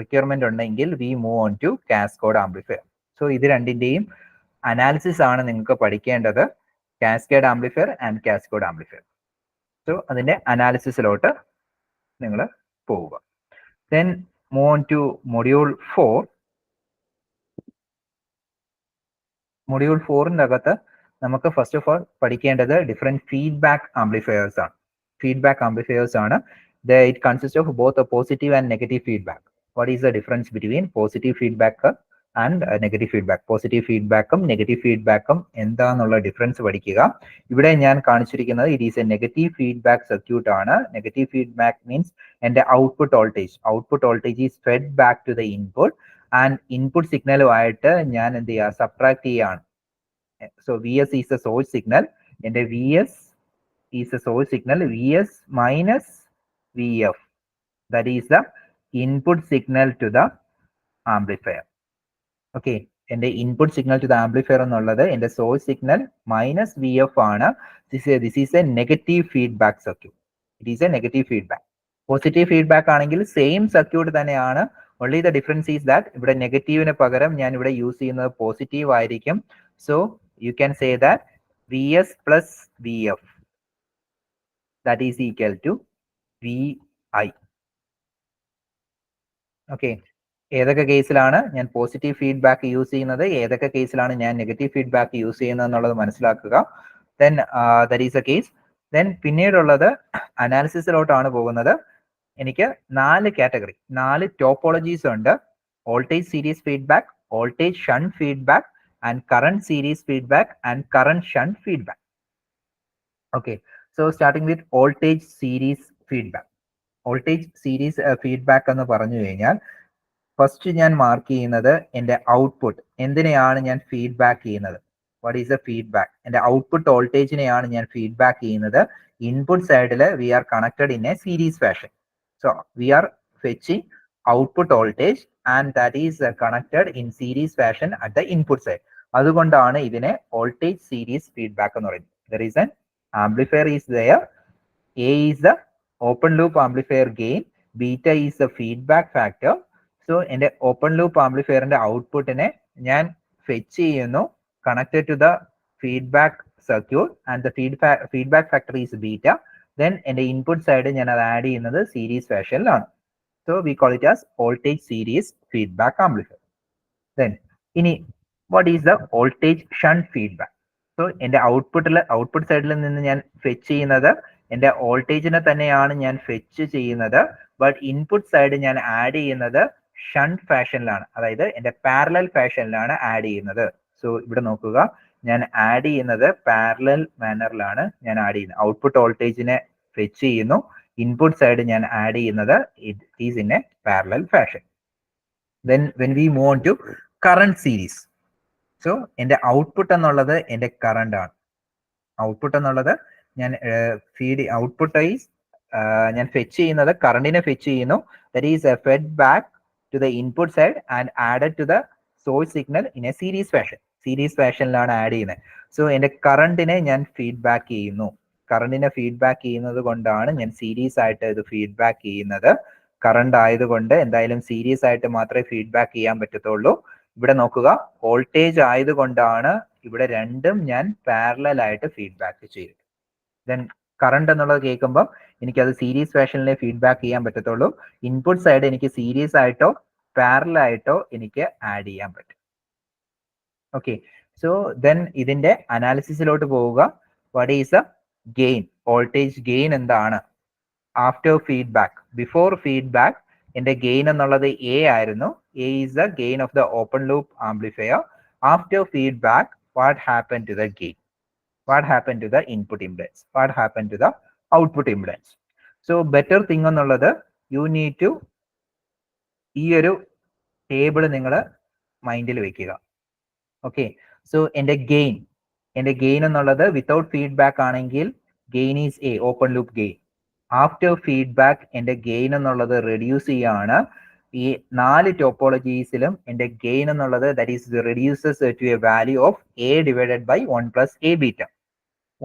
Speaker 1: റിക്വയർമെന്റ് ഉണ്ടെങ്കിൽ we move on to cascode amplifier. So ഇത് രണ്ടിന്റെയും analysis ആണ് നിങ്ങൾക്ക് പഠിക്കേണ്ടത്, cascade amplifier and cascode amplifier. So അതിന്റെ അനാലിസിസിലോട്ട് നിങ്ങൾ പോവുക. Then move on to module 4. Module 4ന്റെ അകത്ത് നമുക്ക് ഫസ്റ്റ് ഓഫ് ഓൾ പഠിക്കേണ്ടത് ഡിഫറെന്റ് ഫീഡ്ബാക്ക് ആംപ്ലിഫയേഴ്സ് ആണ്. It consists of both a positive and negative feedback. What is the difference between positive feedback and negative feedback? Positive ഫീഡ്ബാക്കും negative ഫീഡ്ബാക്കും എന്താന്നുള്ള difference പഠിക്കുക. ഇവിടെ ഞാൻ കാണിച്ചിരിക്കുന്നത് it is a negative feedback circuit ആണ്. Negative feedback means എന്റെ output voltage is fed back to the input and input സിഗ്നലുമായിട്ട് ഞാൻ എന്ത് ചെയ്യുക, സബ്ട്രാക്ട് ചെയ്യുകയാണ്. So VS is a source signal. എന്റെ VS is a source signal. VS minus VF, that is the input signal to the amplifier. Okay, എന്റെ input signal to the amplifier എന്നുള്ളത് എന്റെ source signal minus VF ആണ്. This is a negative feedback circuit. It is a negative feedback. Positive feedback ആണെങ്കിൽ same circuit തന്നെയാണ്. Only the difference is that ഇവിടെ നെഗറ്റീവിന് പകരം ഞാൻ ഇവിടെ യൂസ് ചെയ്യുന്നത് പോസിറ്റീവ് ആയിരിക്കും. So you can say that VS plus VF that is equal to VI. Okay, ഏതൊക്കെ കേസിലാണ് ഞാൻ പോസിറ്റീവ് ഫീഡ്ബാക്ക് യൂസ് ചെയ്യുന്നത്, ഏതൊക്കെ കേസിലാണ് ഞാൻ നെഗറ്റീവ് ഫീഡ്ബാക്ക് യൂസ് ചെയ്യുന്നത് എന്നുള്ളത് മനസ്സിലാക്കുക. Then that is a case. Then പിന്നീടുള്ളത് അനാലിസിസിലോട്ടാണ് പോകുന്നത്. എനിക്ക് 4 കാറ്റഗറി, 4 ടോപ്പോളജീസ് ഉണ്ട്. Voltage series feedback, voltage shunt feedback and current series feedback and current shunt feedback. Okay, so starting with voltage series feedback. Voltage series feedback എന്ന് പറഞ്ഞു കഴിഞ്ഞാൽ first ഞാൻ mark ചെയ്യുന്നത് എൻ്റെ ഔട്ട്പുട്ട് എന്തിനെയാണ് ഞാൻ ഫീഡ്ബാക്ക് ചെയ്യുന്നത്. What is the feedback? എൻ്റെ ഔട്ട്പുട്ട് വോൾട്ടേജിനെയാണ് ഞാൻ ഫീഡ്ബാക്ക് ചെയ്യുന്നത്. ഇൻപുട്ട് സൈഡിൽ we are connected in a series fashion. So we are fetching output voltage and that is connected in series fashion at the input side. അതുകൊണ്ടാണ് ഇതിനെ voltage series feedback എന്ന് പറയുന്നത്. The reason amplifier is there, A is the open loop amplifier gain, beta is the feedback factor. So എൻ്റെ open loop ആംപ്ലിഫയറിന്റെ ഔട്ട്പുട്ടിനെ ഞാൻ fetch ചെയ്യുന്നു connected to the feedback circuit and the feedback factor is beta. Then എൻ്റെ input side ഞാൻ അത് add ചെയ്യുന്നത് series ഫാഷനിലാണ്. So we call it as voltage series feedback amplifier. Then ഇനി what is the voltage shunt feedback? So എൻ്റെ output സൈഡിൽ നിന്ന് ഞാൻ ഫെച്ച് ചെയ്യുന്നത് എൻ്റെ വോൾട്ടേജിനെ തന്നെയാണ് ഞാൻ ഫെച്ച് ചെയ്യുന്നത്. ബട്ട് ഇൻപുട്ട് സൈഡ് ഞാൻ ആഡ് ചെയ്യുന്നത് ഷണ്ട് ഫാഷനിലാണ്, അതായത് എൻ്റെ പാരലൽ ഫാഷനിലാണ് ആഡ് ചെയ്യുന്നത്. സോ ഇവിടെ നോക്കുക, ഞാൻ ആഡ് ചെയ്യുന്നത് പാരലൽ മാനറിലാണ് ഞാൻ ആഡ് ചെയ്യുന്നത്. ഔട്ട്പുട്ട് വോൾട്ടേജിനെ ഫെച്ച് ചെയ്യുന്നു, ഇൻപുട്ട് സൈഡ് ഞാൻ ആഡ് ചെയ്യുന്നത് it is in a parallel fashion. Then when we move on to current series, so എൻ്റെ ഔട്ട്പുട്ട് എന്നുള്ളത് എൻ്റെ കറണ്ട് ആണ്. ഔട്ട്പുട്ട് എന്നുള്ളത് ഞാൻ ഔട്ട്പുട്ട് ഈസ് ഞാൻ ഫെച്ച് ചെയ്യുന്നത് കറണ്ടിനെ ഫെച്ച് ചെയ്യുന്നു. That is fed back to the input side and added to the source signal in a series fashion. Series ഫാഷനിലാണ് ആഡ് ചെയ്യുന്നത്. സോ എൻ്റെ കറണ്ടിനെ ഞാൻ ഫീഡ്ബാക്ക് ചെയ്യുന്നു. കറണ്ടിനെ ഫീഡ്ബാക്ക് ചെയ്യുന്നത് കൊണ്ടാണ് ഞാൻ സീരീസ് ആയിട്ട് ഇത് ഫീഡ്ബാക്ക് ചെയ്യുന്നത്. കറണ്ട് ആയതുകൊണ്ട് എന്തായാലും സീരീസ് ആയിട്ട് മാത്രമേ ഫീഡ്ബാക്ക് ചെയ്യാൻ പറ്റത്തുള്ളൂ. ഇവിടെ നോക്കുക, വോൾട്ടേജ് ആയതുകൊണ്ടാണ് ഇവിടെ രണ്ടും ഞാൻ പാരലൽ ആയിട്ട് ഫീഡ്ബാക്ക് ചെയ്യും. ദെൻ കറണ്ട് എന്നുള്ളത് കേൾക്കുമ്പോൾ എനിക്കത് സീരീസ് ഫാഷനിലെ ഫീഡ്ബാക്ക് ചെയ്യാൻ പറ്റത്തുള്ളൂ. ഇൻപുട്ട് സൈഡ് എനിക്ക് സീരീസ് ആയിട്ടോ പാരലൽ ആയിട്ടോ എനിക്ക് ആഡ് ചെയ്യാൻ പറ്റും. ഓക്കെ, സോ ദെൻ ഇതിന്റെ അനാലിസിസിലോട്ട് പോവുക. What is a gain? Voltage gain എന്താണ്? ആഫ്റ്റർ ഫീഡ്ബാക്ക്, ബിഫോർ ഫീഡ്ബാക്ക് എന്റെ ഗെയിൻ എന്നുള്ളത് എ ആയിരുന്നു. A is the gain of the open loop amplifier. After feedback what happen to the gain? What happened to the input impedance? What happened to the output impedance? So better thing എന്നുള്ളത് you need to ഈ ഒരു table നിങ്ങൾ മൈൻഡിൽ വെക്കുക. Okay, so എൻ്റെ gain എന്നുള്ളത് without feedback ആണെങ്കിൽ gain is a, open loop gain. After feedback എൻ്റെ ഗെയിൻ എന്നുള്ളത് റെഡ്യൂസ് ചെയ്യാണ്. ഈ 4 ടോപ്പോളജീസിലും എൻ്റെ ഗെയിൻ എന്നുള്ളത് that is reduces to a value of a divided by 1 plus A beta.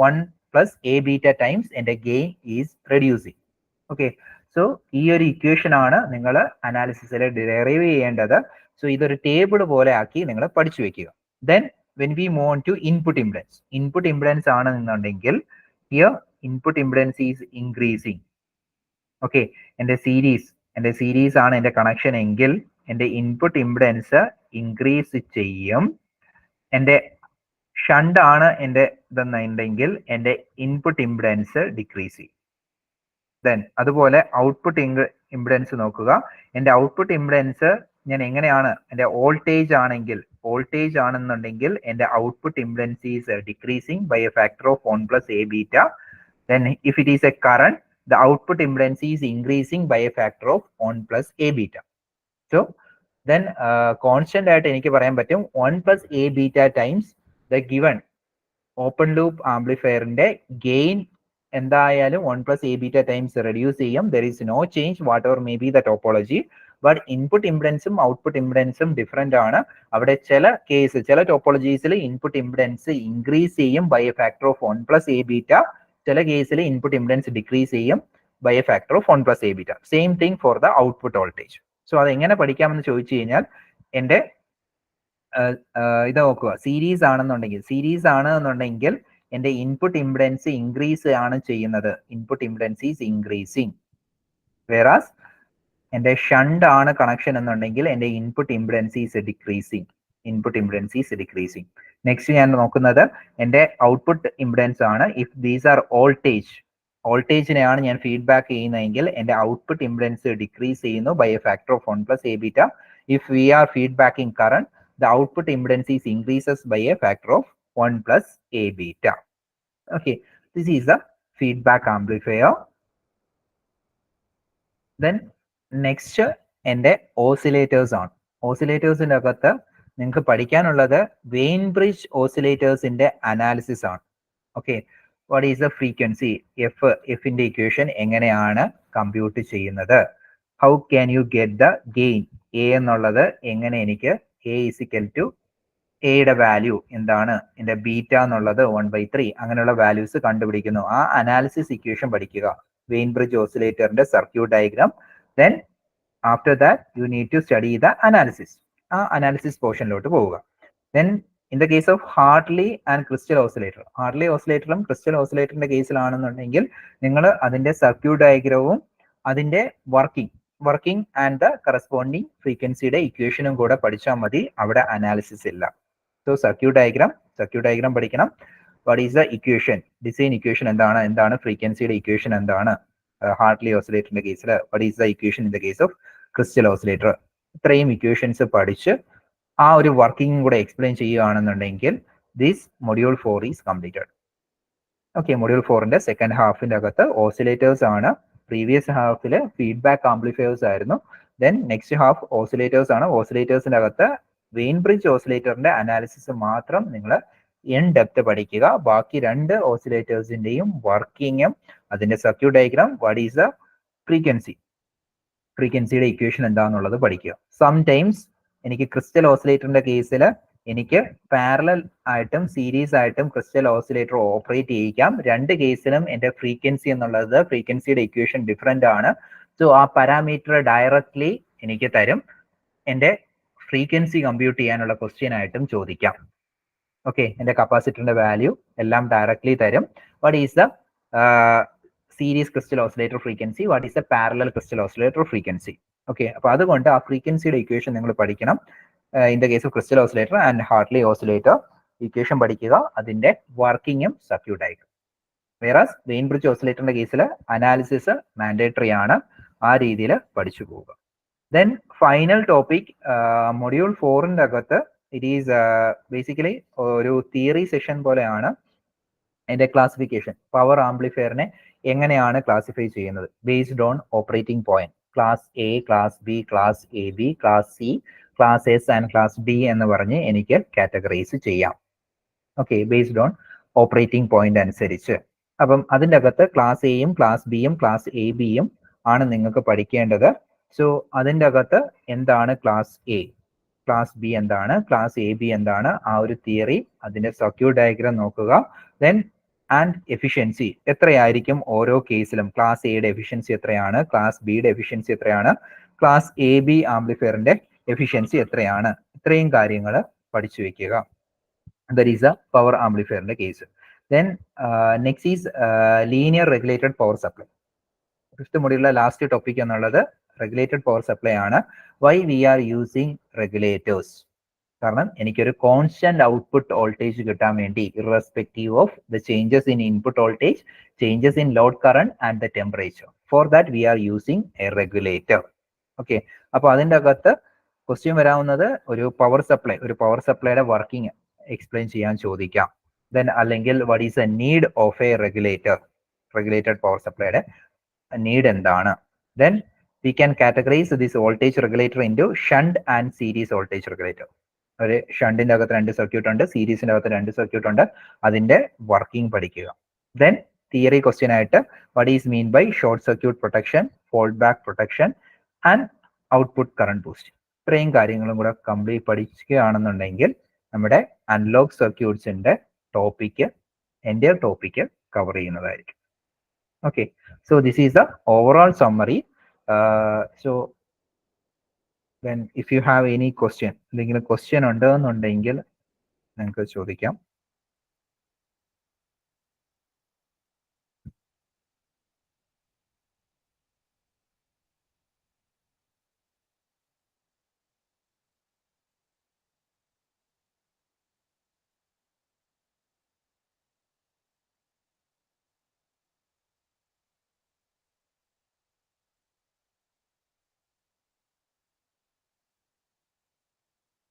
Speaker 1: 1 plus A beta times എൻ്റെ gain is reducing. Okay, so ഈ ഒരു ഇക്വേഷൻ ആണ് നിങ്ങൾ അനാലിസിസിൽ ഡിറൈവ് ചെയ്യേണ്ടത്. സോ ഇതൊരു ടേബിൾ പോലെ ആക്കി നിങ്ങൾ പഠിച്ചു വെക്കുക. Then when we move on to input impedance. Input impedance ആണെന്നുണ്ടെങ്കിൽ here input impedance is increasing. Okay, എൻ്റെ സീരീസ് ആണ് എൻ്റെ കണക്ഷൻ എങ്കിൽ എൻ്റെ ഇൻപുട്ട് ഇംപെഡൻസ് ഇൻക്രീസ് ചെയ്യും. എൻ്റെ ഷണ്ട് ആണ് എൻ്റെ ഇതെന്നുണ്ടെങ്കിൽ എൻ്റെ ഇൻപുട്ട് ഇംപെഡൻസ് ഡിക്രീസ് ചെയ്യും. ദെൻ അതുപോലെ ഔട്ട്പുട്ട് ഇംപെഡൻസ് നോക്കുക. എൻ്റെ ഔട്ട്പുട്ട് ഇംപെഡൻസ് ഞാൻ എങ്ങനെയാണ്, എൻ്റെ വോൾട്ടേജ് ആണെന്നുണ്ടെങ്കിൽ എൻ്റെ output impedance is decreasing by a factor of 1 plus A beta. Then if it is a current, the output impedance is increasing by a factor of 1 plus a beta. So then constant ആയിട്ട് എനിക്ക് പറയാൻ പറ്റും 1 plus a beta times the given open loop amplifierന്റെ gain എന്തായാലും 1 plus a beta times reduce ചെയ്യും. There is no change whatever may be the topology. But input impedanceും output ഇംപെഡൻസും different ആണ്. അവിടെ ചില ടോപ്പോളജീസിൽ ഇൻപുട്ട് ഇംപെഡൻസ് ഇൻക്രീസ് ചെയ്യും by a factor of 1 plus a beta. ചില കേസിൽ ഇൻപുട്ട് ഇംപെഡൻസ് ഡിക്രീസ് ചെയ്യും by a factor of 1 plus A beta. Same thing for the output voltage. So അത് എങ്ങനെ പഠിക്കാമെന്ന് ചോദിച്ചു കഴിഞ്ഞാൽ എൻ്റെ ഇത് നോക്കുക, സീരീസ് ആണെന്നുണ്ടെങ്കിൽ എൻ്റെ ഇൻപുട്ട് ഇംപെഡൻസ് ഇൻക്രീസ് ആണ് ചെയ്യുന്നത്. Input impedance is increasing. Whereas എൻ്റെ ഷണ്ട് ആണ് കണക്ഷൻ എന്നുണ്ടെങ്കിൽ എൻ്റെ input impedance is decreasing. Next ഞാൻ നോക്കുന്നത് എൻ്റെ ഔട്ട്പുട്ട് ഇംപെഡൻസ് ആണ്. ഇഫ് ദീസ് ആർ വോൾട്ടേജിനെയാണ് ഞാൻ ഫീഡ്ബാക്ക് ചെയ്യുന്നതെങ്കിൽ എൻ്റെ ഔട്ട്പുട്ട് ഇംപെഡൻസ് ഡിക്രീസ് ചെയ്യുന്നു by a factor of 1 plus A beta. If we are feedbacking current, the output impedance is increases by a factor of 1 plus A beta. Okay, this is the feedback amplifier. Then next എൻ്റെ oscillators ആണ്. ഓസിലേറ്റേഴ്സിൻ്റെ അകത്ത് നിങ്ങൾക്ക് പഠിക്കാനുള്ളത് Wien bridge ഓസിലേറ്റേഴ്സിന്റെ analysis ആണ്. Okay, what is the frequency, എഫിന്റെ equation എങ്ങനെയാണ് കമ്പ്യൂട്ട് ചെയ്യുന്നത്, how can you get the gain, A എന്നുള്ളത് എങ്ങനെ എനിക്ക് എ ഇസിക്കൽ ടു എയുടെ വാല്യൂ എന്താണ്, എൻ്റെ ബീറ്റ എന്നുള്ളത് 1/3 അങ്ങനെയുള്ള വാല്യൂസ് കണ്ടുപിടിക്കുന്നു. ആ അനാലിസിസ് ഇക്വേഷൻ പഠിക്കുക, വെയിൻ ബ്രിഡ്ജ് ഓസിലേറ്ററിന്റെ circuit diagram. Then after that you need to study the analysis. ആ അനാലിസിസ് പോർഷനിലോട്ട് പോവുക. Then in the case of Hartley and crystal oscillator, Hartley ഓസിലേറ്ററും ക്രിസ്റ്റൽ ഓസിലേറ്ററിന്റെ കേസിലാണെന്നുണ്ടെങ്കിൽ നിങ്ങൾ അതിന്റെ സർക്യൂട്ട് ഡയഗ്രവും അതിന്റെ വർക്കിംഗ് ആൻഡ് ദ കറസ്പോണ്ടിങ് ഫ്രീക്വൻസിയുടെ ഇക്വേഷനും കൂടെ പഠിച്ചാൽ മതി, അവിടെ അനാലിസിസ് ഇല്ല. സോ സർക്യൂട്ട് ഡയഗ്രാം പഠിക്കണം. What is the equation, design equation എന്താണ് ഫ്രീക്വൻസിയുടെ ഇക്വേഷൻ എന്താണ് ഹാർട്ട്ലി ഓസിലേറ്ററിന്റെ കേസിൽ, what is the equation in the case of crystal oscillator. ഇത്രയും ഇക്വേഷൻസ് പഠിച്ച് ആ ഒരു വർക്കിംഗ് കൂടെ എക്സ്പ്ലെയിൻ ചെയ്യുകയാണെന്നുണ്ടെങ്കിൽ this module 4 is completed. Okay, module 4ന്റെ സെക്കൻഡ് ഹാഫിന്റെ അകത്ത് ഓസിലേറ്റേഴ്സ് ആണ്. പ്രീവിയസ് ഹാഫിൽ ഫീഡ്ബാക്ക് ആംപ്ലിഫയേഴ്സ് ആയിരുന്നു. ദെൻ നെക്സ്റ്റ് ഹാഫ് ഓസിലേറ്റേഴ്സ് ആണ്. ഓസിലേറ്റേഴ്സിന്റെ അകത്ത് വെയിൻ ബ്രിഡ്ജ് ഓസിലേറ്ററിന്റെ അനാലിസിസ് മാത്രം നിങ്ങൾ ഇൻ ഡെപ്ത് പഠിക്കുക. ബാക്കി രണ്ട് ഓസിലേറ്റേഴ്സിന്റെയും വർക്കിങ്ങും അതിന്റെ circuit diagram, what is the ഫ്രീക്വൻസിയുടെ ഇക്വേഷൻ എന്താണെന്നുള്ളത് പഠിക്കുക. സംടൈംസ് എനിക്ക് ക്രിസ്റ്റൽ ഓസിലേറ്ററിന്റെ കേസിൽ എനിക്ക് പാരലൽ ആയിട്ടും സീരീസ് ആയിട്ടും ക്രിസ്റ്റൽ ഓസിലേറ്റർ ഓപ്പറേറ്റ് ചെയ്യിക്കാം. രണ്ട് കേസിലും എൻ്റെ ഫ്രീക്വൻസി എന്നുള്ളത് ഫ്രീക്വൻസിയുടെ ഇക്വേഷൻ ഡിഫറെന്റ് ആണ്. സോ ആ പാരാമീറ്റർ ഡയറക്ട്ലി എനിക്ക് തരും. എൻ്റെ ഫ്രീക്വൻസി കമ്പ്യൂട്ട് ചെയ്യാനുള്ള ക്വസ്റ്റ്യൻ ആയിട്ടും ചോദിക്കാം. ഓക്കെ, എൻ്റെ കപ്പാസിറ്ററിന്റെ വാല്യൂ എല്ലാം ഡയറക്ട്ലി തരും. What is the series crystal oscillator frequency, what is the parallel crystal oscillator frequency. Okay, അപ്പൊ അതുകൊണ്ട് ആ ഫ്രീക്വൻസിയുടെ ഇക്വേഷൻ നിങ്ങൾ പഠിക്കണം. In the case of crystal oscillator and Hartley oscillator equation പഠിക്കുക, അതിന്റെ വർക്കിങ്ങും circuit diagram. Whereas Wien bridge ഓസിലേറ്ററിന്റെ കേസിൽ അനാലിസിസ് മാൻഡേറ്ററി ആണ്. ആ രീതിയിൽ പഠിച്ചു പോവുക. ദെൻ ഫൈനൽ ടോപ്പിക് മൊഡ്യൂൾ 4ന്റെ അകത്ത് ഇറ്റ് ഈസ് ബേസിക്കലി ഒരു തിയറി സെഷൻ പോലെയാണ്. അതിന്റെ ക്ലാസിഫിക്കേഷൻ, പവർ ആംപ്ലിഫയറിനെ എങ്ങനെയാണ് ക്ലാസിഫൈ ചെയ്യുന്നത് based on operating point, class A, class B, class A B, class C, class S and class D എന്ന് പറഞ്ഞ് എനിക്ക് കാറ്റഗറൈസ് ചെയ്യാം. Okay, based on operating point അനുസരിച്ച്. അപ്പം അതിൻ്റെ അകത്ത് ക്ലാസ് എയും ക്ലാസ് ബിയും ക്ലാസ് എ ബിയും ആണ് നിങ്ങൾക്ക് പഠിക്കേണ്ടത്. സോ അതിൻ്റെ അകത്ത് എന്താണ് ക്ലാസ് എ, ക്ലാസ് ബി എന്താണ്, ക്ലാസ് എ ബി എന്താണ്, ആ ഒരു തിയറി, അതിന്റെ സർക്യൂട്ട് ഡയഗ്രാം നോക്കുക. ദെൻ ആൻഡ് എഫിഷ്യൻസി എത്രയായിരിക്കും ഓരോ കേസിലും, ക്ലാസ് എയുടെ എഫിഷ്യൻസി എത്രയാണ്, ക്ലാസ് ബിയുടെ എഫിഷ്യൻസി എത്രയാണ്, ക്ലാസ് എ ബി ആംപ്ലിഫയറിന്റെ എഫിഷ്യൻസി എത്രയാണ്, ഇത്രയും കാര്യങ്ങൾ പഠിച്ചു വെക്കുക. ദറ്റ് ഈസ് എ പവർ ആംപ്ലിഫയറിന്റെ case. Then next is linear regulated power supply. Fifth മൊഡ്യൂളിലെ ലാസ്റ്റ് ടോപ്പിക് എന്നുള്ളത് റെഗുലേറ്റഡ് പവർ സപ്ലൈ ആണ്. Why we are using regulators, കാരണം എനിക്കൊരു കോൺസ്റ്റന്റ് ഔട്ട്പുട്ട് വോൾട്ടേജ് കിട്ടാൻ വേണ്ടി irrespective of the changes in input voltage, changes in load current and the temperature, for that we are using a regulator. Okay, അപ്പൊ അതിൻ്റെ അകത്ത് question വരാവുന്നത് ഒരു power സപ്ലൈയുടെ working explain ചെയ്യാൻ ചോദിക്കാം. ദെൻ അല്ലെങ്കിൽ what is a need of a regulated power സപ്ലൈയുടെ need എന്താണ്. Then we can categorize this voltage regulator into shunt and series voltage regulator. ഒരു ഷണ്ടിന്റെ അകത്ത് 2 സർക്യൂട്ട് ഉണ്ട്, സീരീസിന്റെ അകത്ത് 2 സർക്യൂട്ട് ഉണ്ട്, അതിന്റെ വർക്കിംഗ് പഠിക്കുക. ദെൻ തിയറി ക്വസ്റ്റ്യൻ ആയിട്ട് what is mean by short circuit protection, foldback protection and output current boost. ഇത്രയും കാര്യങ്ങളും കൂടെ കംപ്ലീറ്റ് പഠിക്കുകയാണെന്നുണ്ടെങ്കിൽ നമ്മുടെ അനലോഗ് സർക്യൂട്ട്സിന്റെ ടോപ്പിക്ക് കവർ ചെയ്യുന്നതായിരിക്കും. Okay, so this is the overall summary. So then if you have any question, എന്തെങ്കിലും question ഉണ്ടെന്നുണ്ടെങ്കിൽ നിങ്ങൾക്ക് ചോദിക്കാം.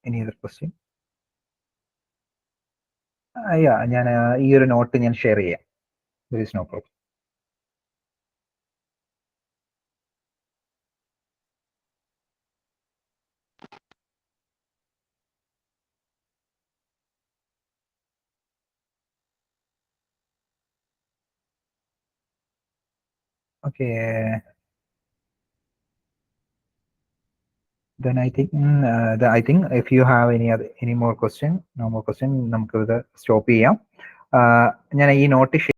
Speaker 1: Any other question? ഞാൻ ഈ ഒരു നോട്ട് ഞാൻ ഷെയർ ചെയ്യാം. There is no problem. Okay. Then I think if you have any more question, no more question, നമുക്ക് ഇത് സ്റ്റോപ്പ് ചെയ്യാം. ഞാൻ ഈ നോട്ട്